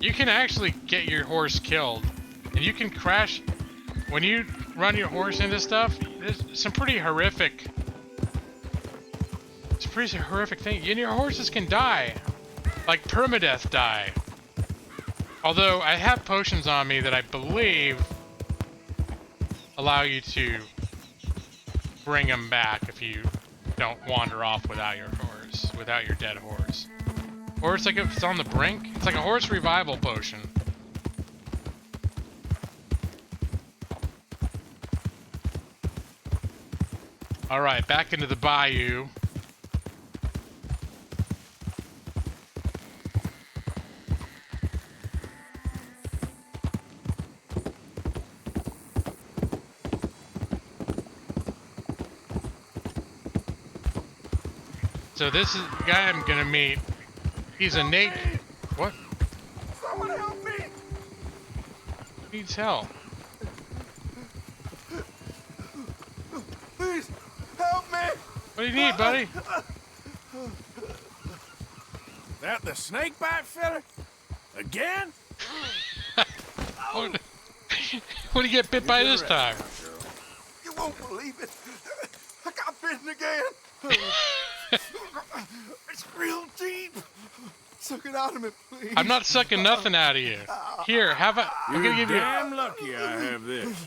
You can actually get your horse killed, and you can crash... When you run your horse into stuff, there's some pretty horrific... It's a pretty horrific thing. And your horses can die. Like permadeath die. Although, I have potions on me that I believe allow you to bring them back if you don't wander off without your horse, without your dead horse. Or it's like if it's on the brink. It's like a horse revival potion. Alright, back into the bayou. So this is the guy I'm gonna meet. He's a Nate. What? Someone help me! Needs help. Please, help me! What do you need, buddy? That the snake bite feller? Again? What did you get bit by this time? You won't believe it. I got bitten again. It's real deep. Suck it out of me, please. I'm not sucking nothing out of you. Here, have a... I'm gonna give you... Damn lucky I have this.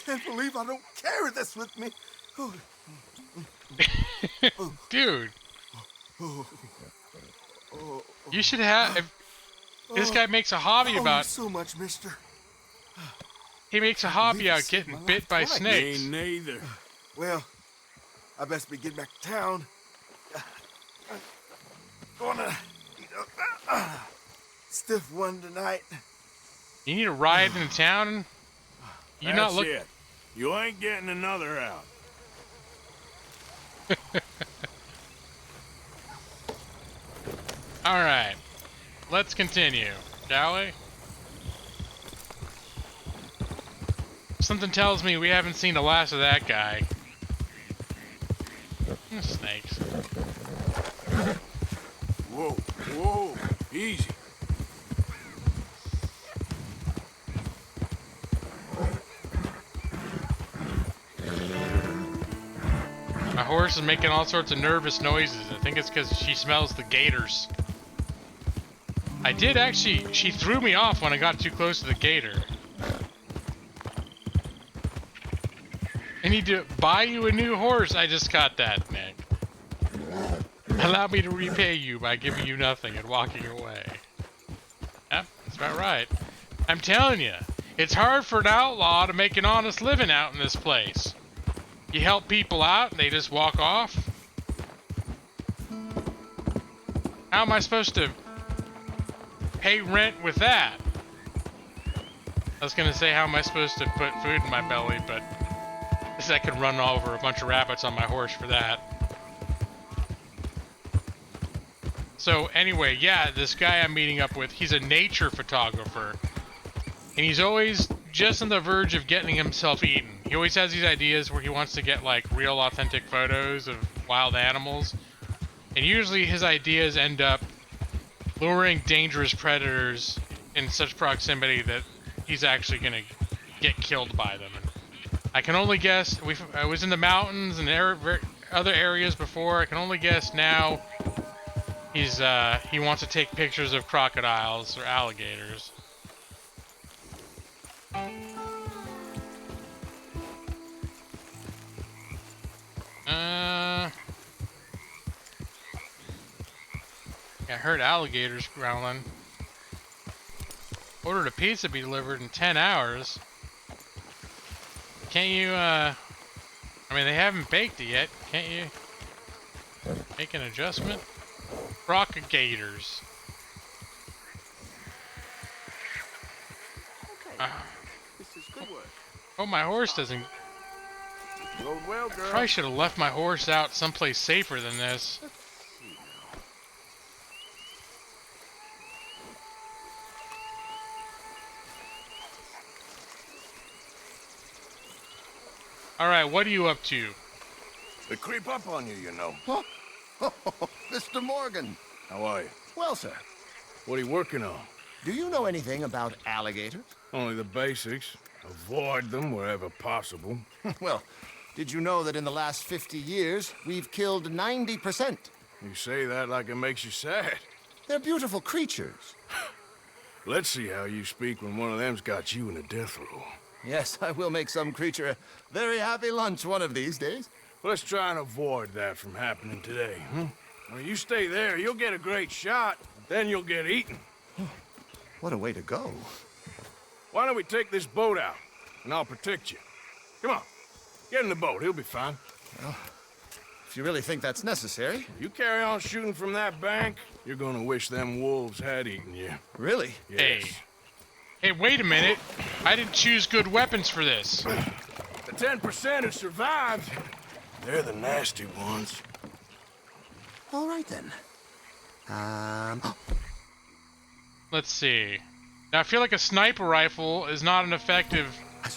Can't believe I don't carry this with me. Dude. You should have... This guy makes a hobby about... so much, mister. He makes a hobby out getting bit by snakes. Me neither. Well, I best be getting back to town. Gonna eat a stiff one tonight. You need a ride into town? You not look... It. You ain't getting another out. Alright. Let's continue, shall we? Something tells me we haven't seen the last of that guy. Snakes. Whoa, whoa, easy. My horse is making all sorts of nervous noises. I think it's because she smells the gators. I did actually, she threw me off when I got too close to the gator. I need to buy you a new horse. I just got that, Nick. Allow me to repay you by giving you nothing and walking away. Yep, that's about right. I'm telling you, it's hard for an outlaw to make an honest living out in this place. You help people out and they just walk off? How am I supposed to pay rent with that? I was gonna say, how am I supposed to put food in my belly, but I could run over a bunch of rabbits on my horse for that. So anyway, yeah, this guy I'm meeting up with, he's a nature photographer. And he's always just on the verge of getting himself eaten. He always has these ideas where he wants to get like real authentic photos of wild animals. And usually his ideas end up luring dangerous predators in such proximity that he's actually gonna get killed by them. And I can only guess, I was in the mountains and other areas before. I can only guess now he wants to take pictures of crocodiles or alligators. I heard alligators growling. Ordered a pizza to be delivered in 10 hours. Can't you, I mean, they haven't baked it yet. Can't you make an adjustment? Crocodigators. Okay. This is good work. Oh, my horse doesn't... Rode well, girl. Probably should have left my horse out someplace safer than this. Alright, what are you up to? They creep up on you, you know. Huh? Mr. Morgan. How are you? Well, sir. What are you working on? Do you know anything about alligators? Only the basics. Avoid them wherever possible. Well, did you know that in the last 50 years, we've killed 90%? You say that like it makes you sad. They're beautiful creatures. Let's see how you speak when one of them's got you in a death row. Yes, I will make some creature a very happy lunch one of these days. Let's try and avoid that from happening today, huh? When you stay there, you'll get a great shot, then you'll get eaten. What a way to go. Why don't we take this boat out, and I'll protect you. Come on, get in the boat, he'll be fine. Well, if you really think that's necessary. You carry on shooting from that bank, you're gonna wish them wolves had eaten you. Really? Yes. Hey, wait a minute. I didn't choose good weapons for this. The 10% who survived, they're the nasty ones. All right, then. Let's see. Now, I feel like a sniper rifle is not an effective...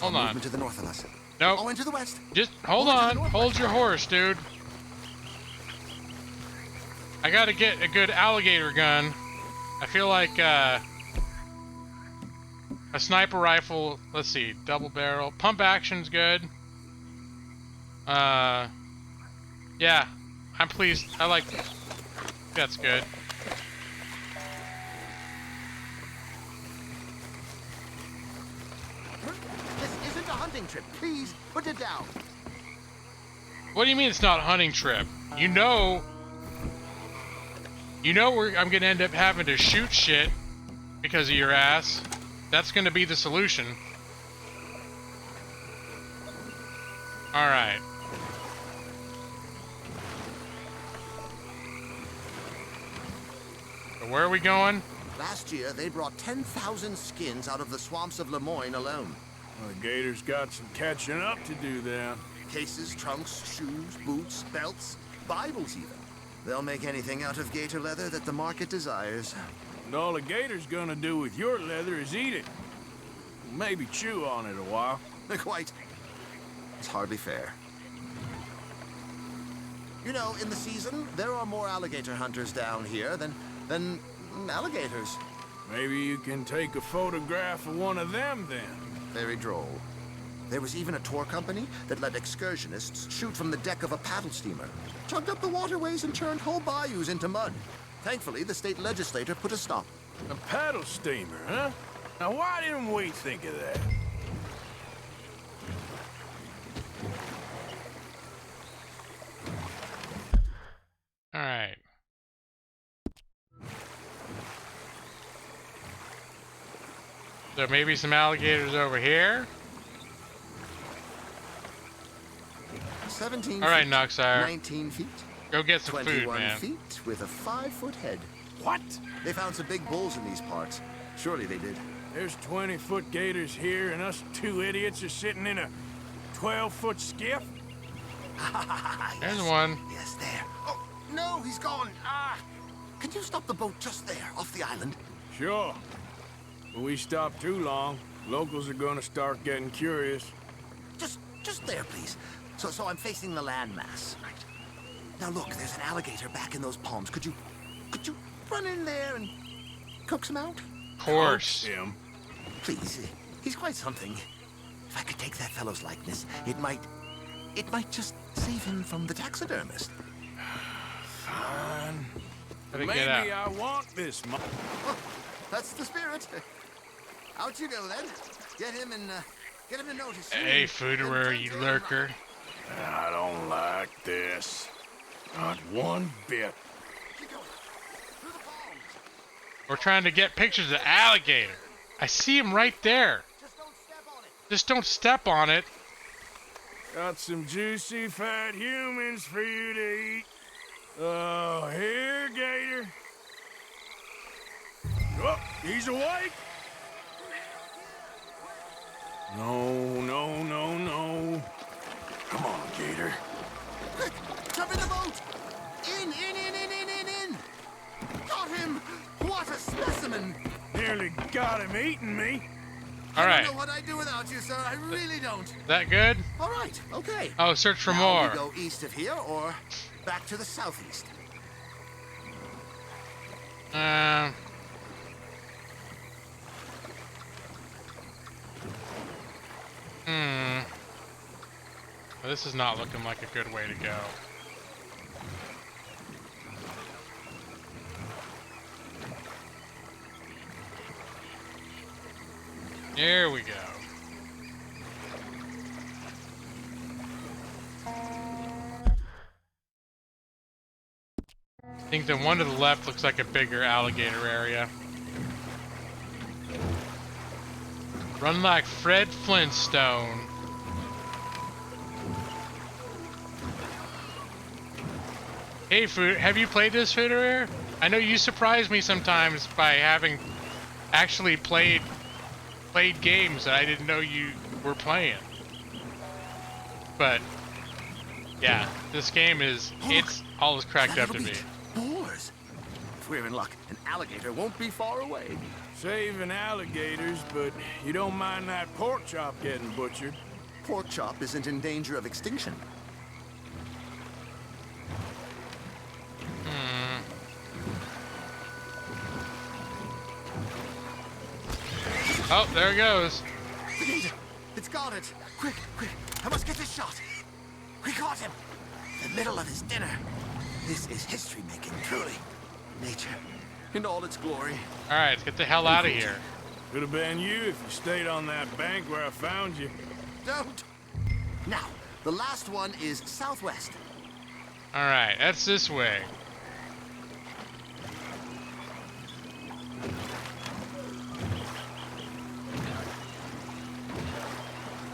Hold on. To the north of us. Nope. Oh, into the west. Just hold on. Hold your horse, dude. I gotta get a good alligator gun. I feel like, a sniper rifle, let's see, double barrel. Pump action's good. Yeah, I'm pleased. I like, that's good. This isn't a hunting trip. Please, put it down. What do you mean it's not a hunting trip? You know I'm gonna end up having to shoot shit because of your ass. That's gonna be the solution. Alright. So where are we going? Last year, they brought 10,000 skins out of the swamps of Lemoyne alone. Well, the Gators got some catching up to do then. Cases, trunks, shoes, boots, belts, Bibles even. They'll make anything out of gator leather that the market desires. And all the Gator's gonna do with your leather is eat it. Maybe chew on it a while. Quite. It's hardly fair. You know, in the season, there are more alligator hunters down here than alligators. Maybe you can take a photograph of one of them, then. Very droll. There was even a tour company that let excursionists shoot from the deck of a paddle steamer, chugged up the waterways and turned whole bayous into mud. Thankfully, the state legislature put a stop. A paddle steamer, huh? Now, why didn't we think of that? All right. So maybe some alligators over here. 17 All right, feet, Noxire. 19 feet. Go get some 21 food, man. feet with a 5-foot head. What? They found some big bulls in these parts. Surely they did. There's 20-foot gators here, and us two idiots are sitting in a 12-foot skiff? There's Yes. one. Yes, there. Oh, no, he's gone. Can you stop the boat just there, off the island? Sure. But we stop too long, locals are gonna start getting curious. Just there, please. So I'm facing the landmass. Right. Now look, there's an alligator back in those palms. Could you run in there and coax him out? Of course. Him. Please, he's quite something. If I could take that fellow's likeness, it might just save him from the taxidermist. Fine. Gotta Maybe get out. I want this Oh, that's the spirit. Out you go then. Get him to notice you. Hey, Fooderer, you lurker. I don't like this. Not one bit. We're trying to get pictures of alligator. I see him right there. Just don't step on it. Got some juicy fat humans for you to eat. Oh, here, Gator. Oh, he's awake. No. Come on, Gator. Quick, jump in the boat. In. Got him. What a specimen. Nearly got him eating me. All right. I don't know what I'd do without you, sir. I really don't. That good? All right, okay. Oh, search for now more. We go east of here or back to the southeast. Well, this is not looking like a good way to go. There we go. I think the one to the left looks like a bigger alligator area. Run like Fred Flintstone. Hey, have you played this, Fooderer? I know you surprise me sometimes by having actually played games that I didn't know you were playing. But yeah, this game it's all it's cracked up to be. Boars. If we're in luck, an alligator won't be far away. Saving alligators, but you don't mind that pork chop getting butchered. Pork chop isn't in danger of extinction. Oh, there it goes. The gator! It's got it! Quick! I must get this shot! We caught him! The middle of his dinner. This is history-making, truly. Nature in all its glory. Alright, let's get the hell out of here. Could have been you if you stayed on that bank where I found you. Don't! Now, the last one is southwest. Alright, that's this way.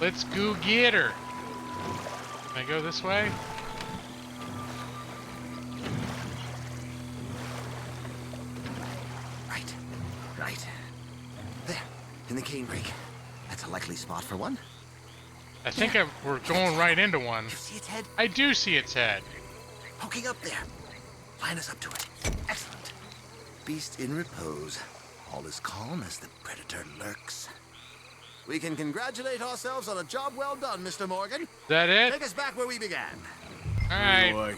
Let's go get her. Can I go this way? Right. There, in the cane brake. That's a likely spot for one. I think we're going right into one. You see its head? I do see its head. Poking up there. Line us up to it. Excellent. Beast in repose. All as calm as the predator lurks. we can congratulate ourselves on a job well done, Mr. Morgan. Is that it? Take us back where we began. All right. Anyway,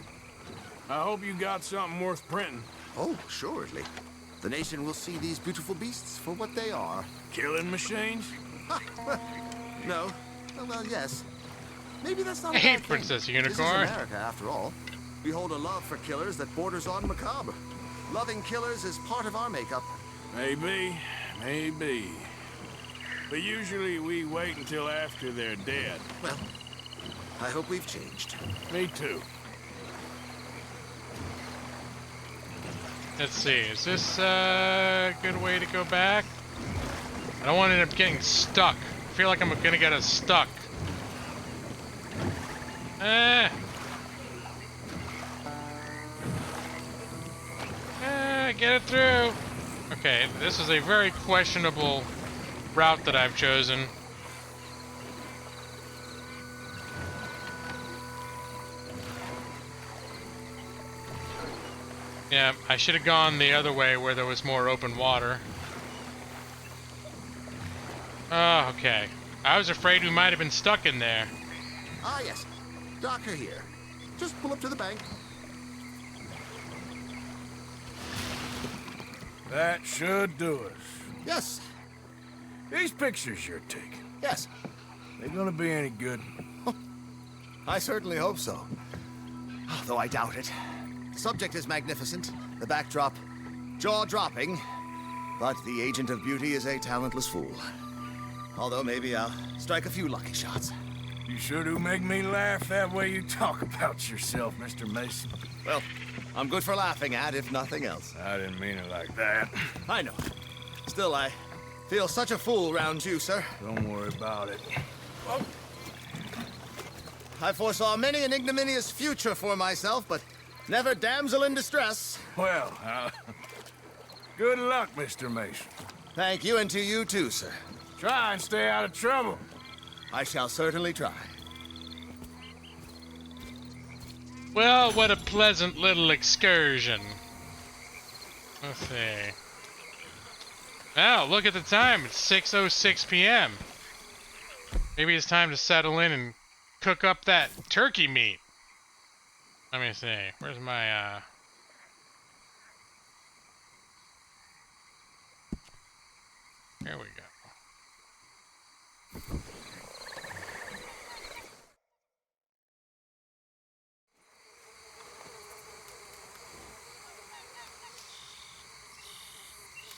I hope you got something worth printing. Oh, assuredly. The nation will see these beautiful beasts for what they are. Killing machines? No. Well, yes. Maybe that's not a Hey, bad thing. Princess This Unicorn. is America, after all. We hold a love for killers that borders on macabre. Loving killers is part of our makeup. Maybe, maybe. But usually we wait until after they're dead. Well, I hope we've changed. Me too. Let's see. Is this a good way to go back? I don't want to end up getting stuck. I feel like I'm gonna get us stuck. Get it through. Okay, this is a very questionable route that I've chosen. Yeah, I should have gone the other way where there was more open water. Oh, okay. I was afraid we might have been stuck in there. Ah, yes. Doctor here. Just pull up to the bank. That should do us. Yes. These pictures you're taking, Yes. they gonna be any good? I certainly hope so. Though I doubt it. The subject is magnificent, the backdrop jaw-dropping, but the agent of beauty is a talentless fool. Although maybe I'll strike a few lucky shots. You sure do make me laugh that way you talk about yourself, Mr. Mason. Well, I'm good for laughing at, if nothing else. I didn't mean it like that. I know. Still, I feel such a fool round you, sir. Don't worry about it. I foresaw many an ignominious future for myself, but never damsel in distress. Well, good luck, Mr. Mason. Thank you, and to you too, sir. Try and stay out of trouble. I shall certainly try. Well, what a pleasant little excursion. Let's see. Oh, look at the time. It's 6:06 p.m. Maybe it's time to settle in and cook up that turkey meat. Let me see. Where's my, Here we go.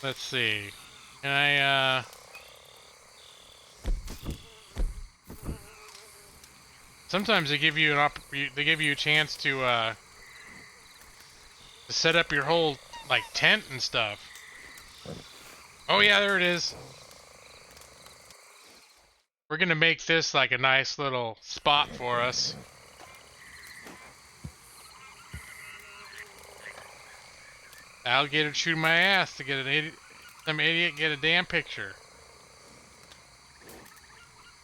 Let's see. Can I, sometimes they give you they give you a chance to set up your whole, like, tent and stuff. Oh yeah, there it is. We're gonna make this like a nice little spot for us. Alligator chewed my ass to get some idiot get a damn picture.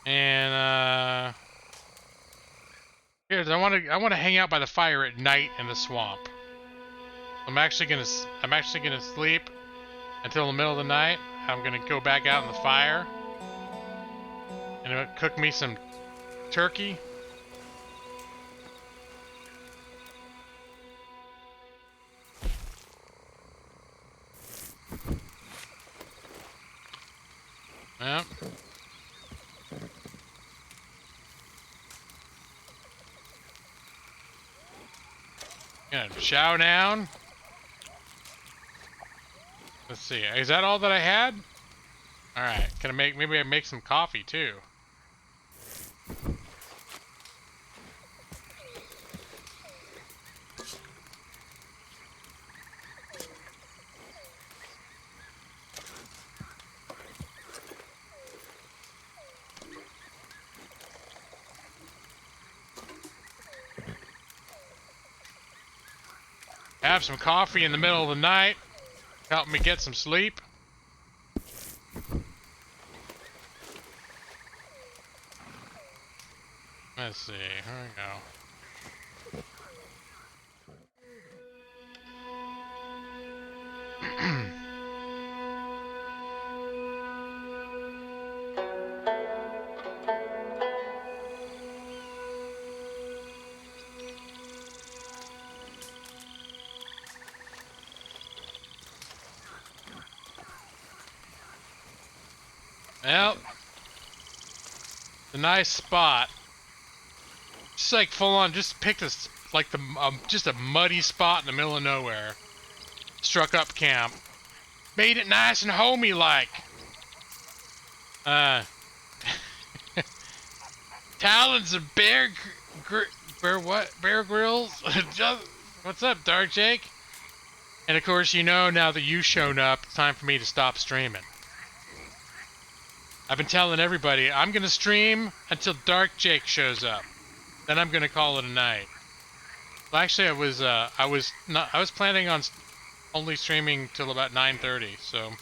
And here's I want to hang out by the fire at night in the swamp. I'm actually gonna sleep until the middle of the night. I'm gonna go back out in the fire and cook me some turkey. Yep. Gonna chow down. Let's see. Is that all that I had? All right. Can I maybe I make some coffee too? Have some coffee in the middle of the night. Help me get some sleep. Let's see. Here we go. a nice spot. Just like full on, just picked a, like the, just a muddy spot in the middle of nowhere. Struck up camp. Made it nice and homey-like. Talons of Bear Grylls? What's up, Dark Jake? And of course, you know, now that you've shown up, it's time for me to stop streaming. I've been telling everybody, I'm gonna stream until Dark Jake shows up. Then I'm gonna call it a night. Well, actually, I was planning on only streaming till about 9:30, so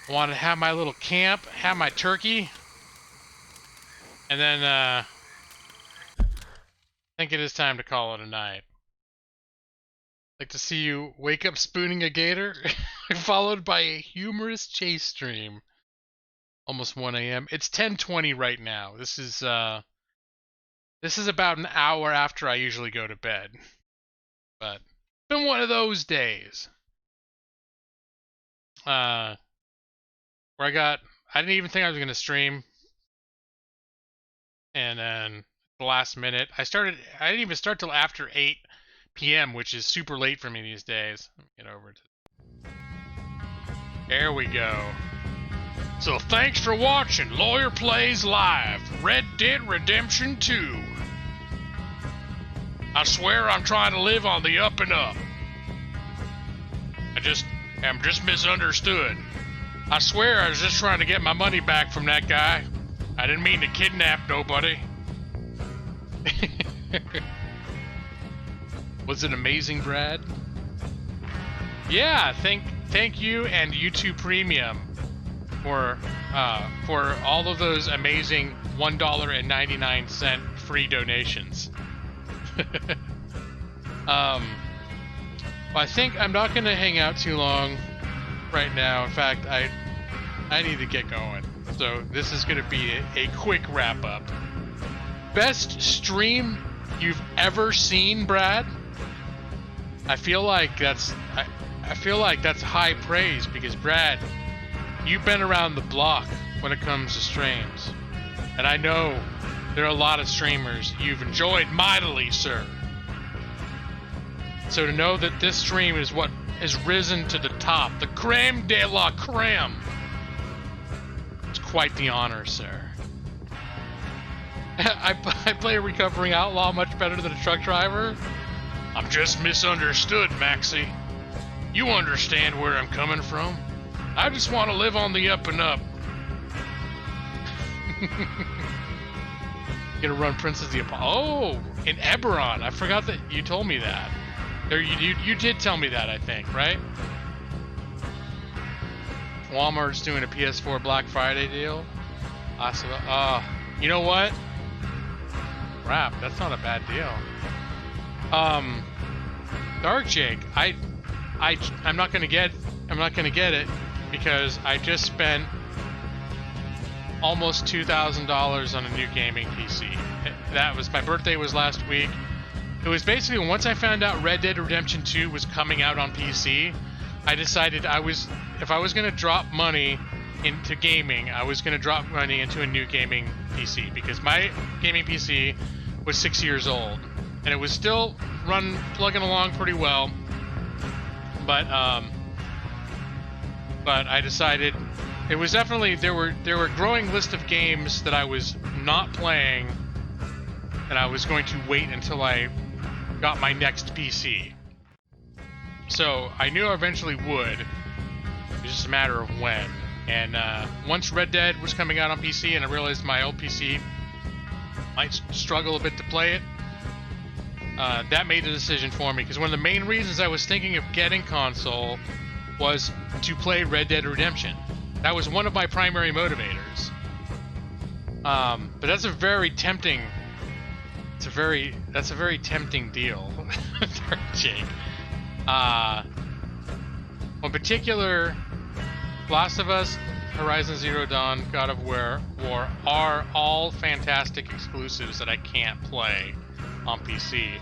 I want to have my little camp, have my turkey, and then I think it is time to call it a night. Like to see you wake up spooning a gator, followed by a humorous chase stream. Almost 1 a.m. It's 10:20 right now. This is about an hour after I usually go to bed. But it's been one of those days. Where I didn't even think I was gonna stream. And then the last minute, I didn't even start till after 8 p.m., which is super late for me these days. Let me get over to... There we go. So thanks for watching Lawyer Plays Live, Red Dead Redemption 2. I swear I'm trying to live on the up and up. I'm just misunderstood. I swear I was just trying to get my money back from that guy. I didn't mean to kidnap nobody. Was it amazing, Brad? Yeah, thank you and YouTube Premium for all of those amazing $1.99 free donations. Well, I think I'm not gonna hang out too long right now. In fact, I need to get going. So this is gonna be a quick wrap up. Best stream you've ever seen, Brad? I feel like that's high praise because Brad, you've been around the block when it comes to streams. And I know there are a lot of streamers you've enjoyed mightily, sir. So to know that this stream is what has risen to the top, the creme de la creme, it's quite the honor, sir. I play a recovering outlaw much better than a truck driver. I'm just misunderstood, Maxie. You understand where I'm coming from. I just want to live on the up and up. Gonna run Princess of the Apollo. Oh, in Eberron. I forgot that you told me that. Or you did tell me that, I think, right? Walmart's doing a PS4 Black Friday deal. Awesome. You know what? Crap, that's not a bad deal. Dark Jake, I'm not gonna get it because I just spent almost $2,000 on a new gaming PC. That was, my birthday was last week. It was basically once I found out Red Dead Redemption 2 was coming out on PC, I decided if I was gonna drop money into gaming, I was gonna drop money into a new gaming PC because my gaming PC was 6 years old and it was still plugging along pretty well. But I decided it was definitely there were a growing list of games that I was not playing, and I was going to wait until I got my next PC. So I knew I eventually would. It was just a matter of when. And once Red Dead was coming out on PC, and I realized my old PC might struggle a bit to play it, that made the decision for me. Because one of the main reasons I was thinking of getting console was to play Red Dead Redemption. That was one of my primary motivators. But that's a very tempting. That's a very tempting deal, Jake. In particular, Last of Us, Horizon Zero Dawn, God of War are all fantastic exclusives that I can't play on PC.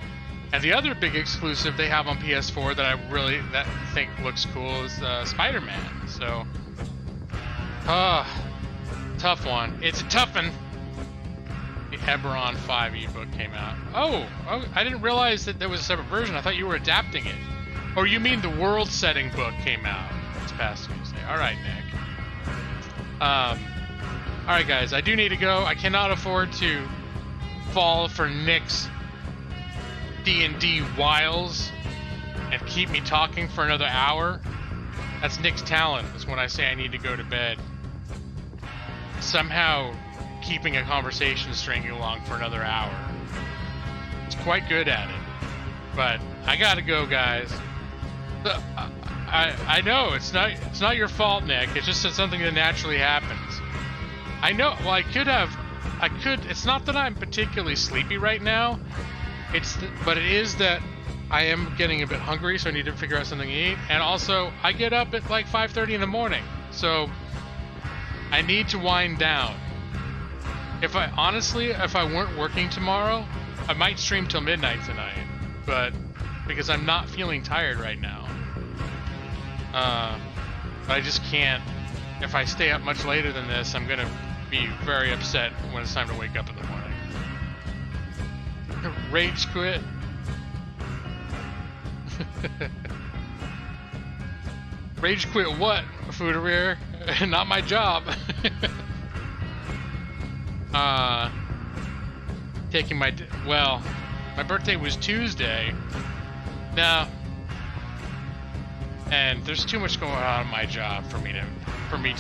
And the other big exclusive they have on PS4 that I think looks cool is Spider-Man. So, tough one. It's a tough one. The Eberron 5 ebook came out. Oh, I didn't realize that there was a separate version. I thought you were adapting it. Or you mean the world setting book came out this past Tuesday. All right, Nick. All right, guys. I do need to go. I cannot afford to fall for Nick's D&D wiles and keep me talking for another hour. That's Nick's talent, is when I say I need to go to bed. Somehow keeping a conversation stringing along for another hour. He's quite good at it. But I gotta go, guys. I know it's not your fault, Nick. It's just something that naturally happens. I know. Well, I could. It's not that I'm particularly sleepy right now. But it is that I am getting a bit hungry, so I need to figure out something to eat. And also, I get up at like 5:30 in the morning, so I need to wind down. If I weren't working tomorrow, I might stream till midnight tonight. But because I'm not feeling tired right now. But I just can't. If I stay up much later than this, I'm gonna be very upset when it's time to wake up in the morning. Rage quit. Rage quit what, Foodereer? Not my job. Taking my birthday was Tuesday. No. And there's too much going on in my job for me to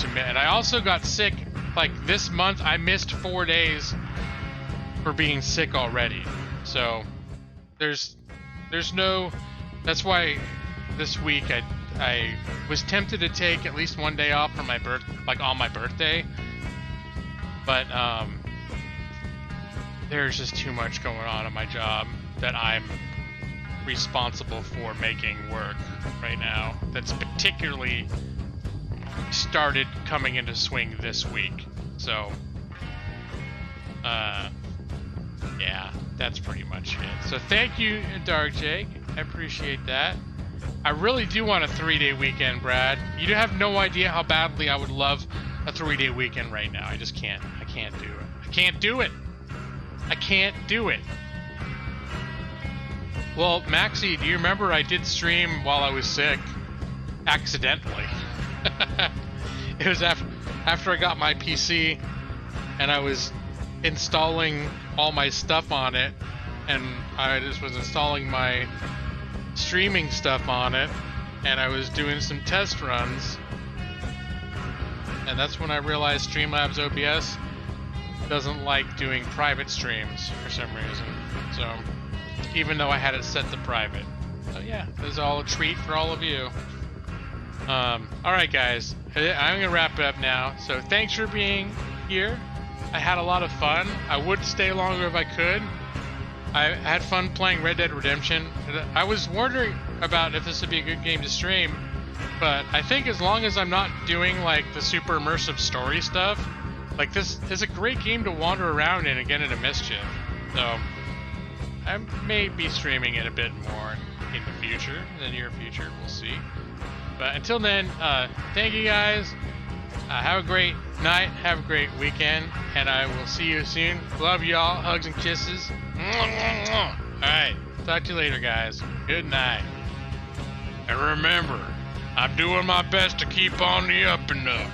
miss. And I also got sick. Like this month, I missed 4 days for being sick already. So there's no. That's why this week I was tempted to take at least one day off for my on my birthday. But there's just too much going on in my job that I'm responsible for making work right now. That's particularly started coming into swing this week. So yeah, that's pretty much it. So thank you, Dark Jake. I appreciate that. I really do want a 3-day weekend, Brad. You have no idea how badly I would love a 3-day weekend right now. I just can't. I can't do it. I can't do it. I can't do it. Well, Maxie, do you remember I did stream while I was sick? Accidentally. It was after I got my PC and I was installing all my stuff on it, and I just was installing my streaming stuff on it, and I was doing some test runs, and that's when I realized Streamlabs OBS doesn't like doing private streams for some reason. So even though I had it set to private. So yeah, this is all a treat for all of you. Alright guys, I'm gonna wrap it up now. So thanks for being here. I had a lot of fun. I would stay longer if I could. I had fun playing Red Dead Redemption. I was wondering about if this would be a good game to stream, but I think as long as I'm not doing like the super immersive story stuff, like this is a great game to wander around in and get into mischief. So I may be streaming it a bit more in the future, in the near future, we'll see. But until then, thank you guys. Have a great night, have a great weekend, and I will see you soon. Love y'all, hugs and kisses. Alright, talk to you later, guys. Good night. And remember, I'm doing my best to keep on the up and up.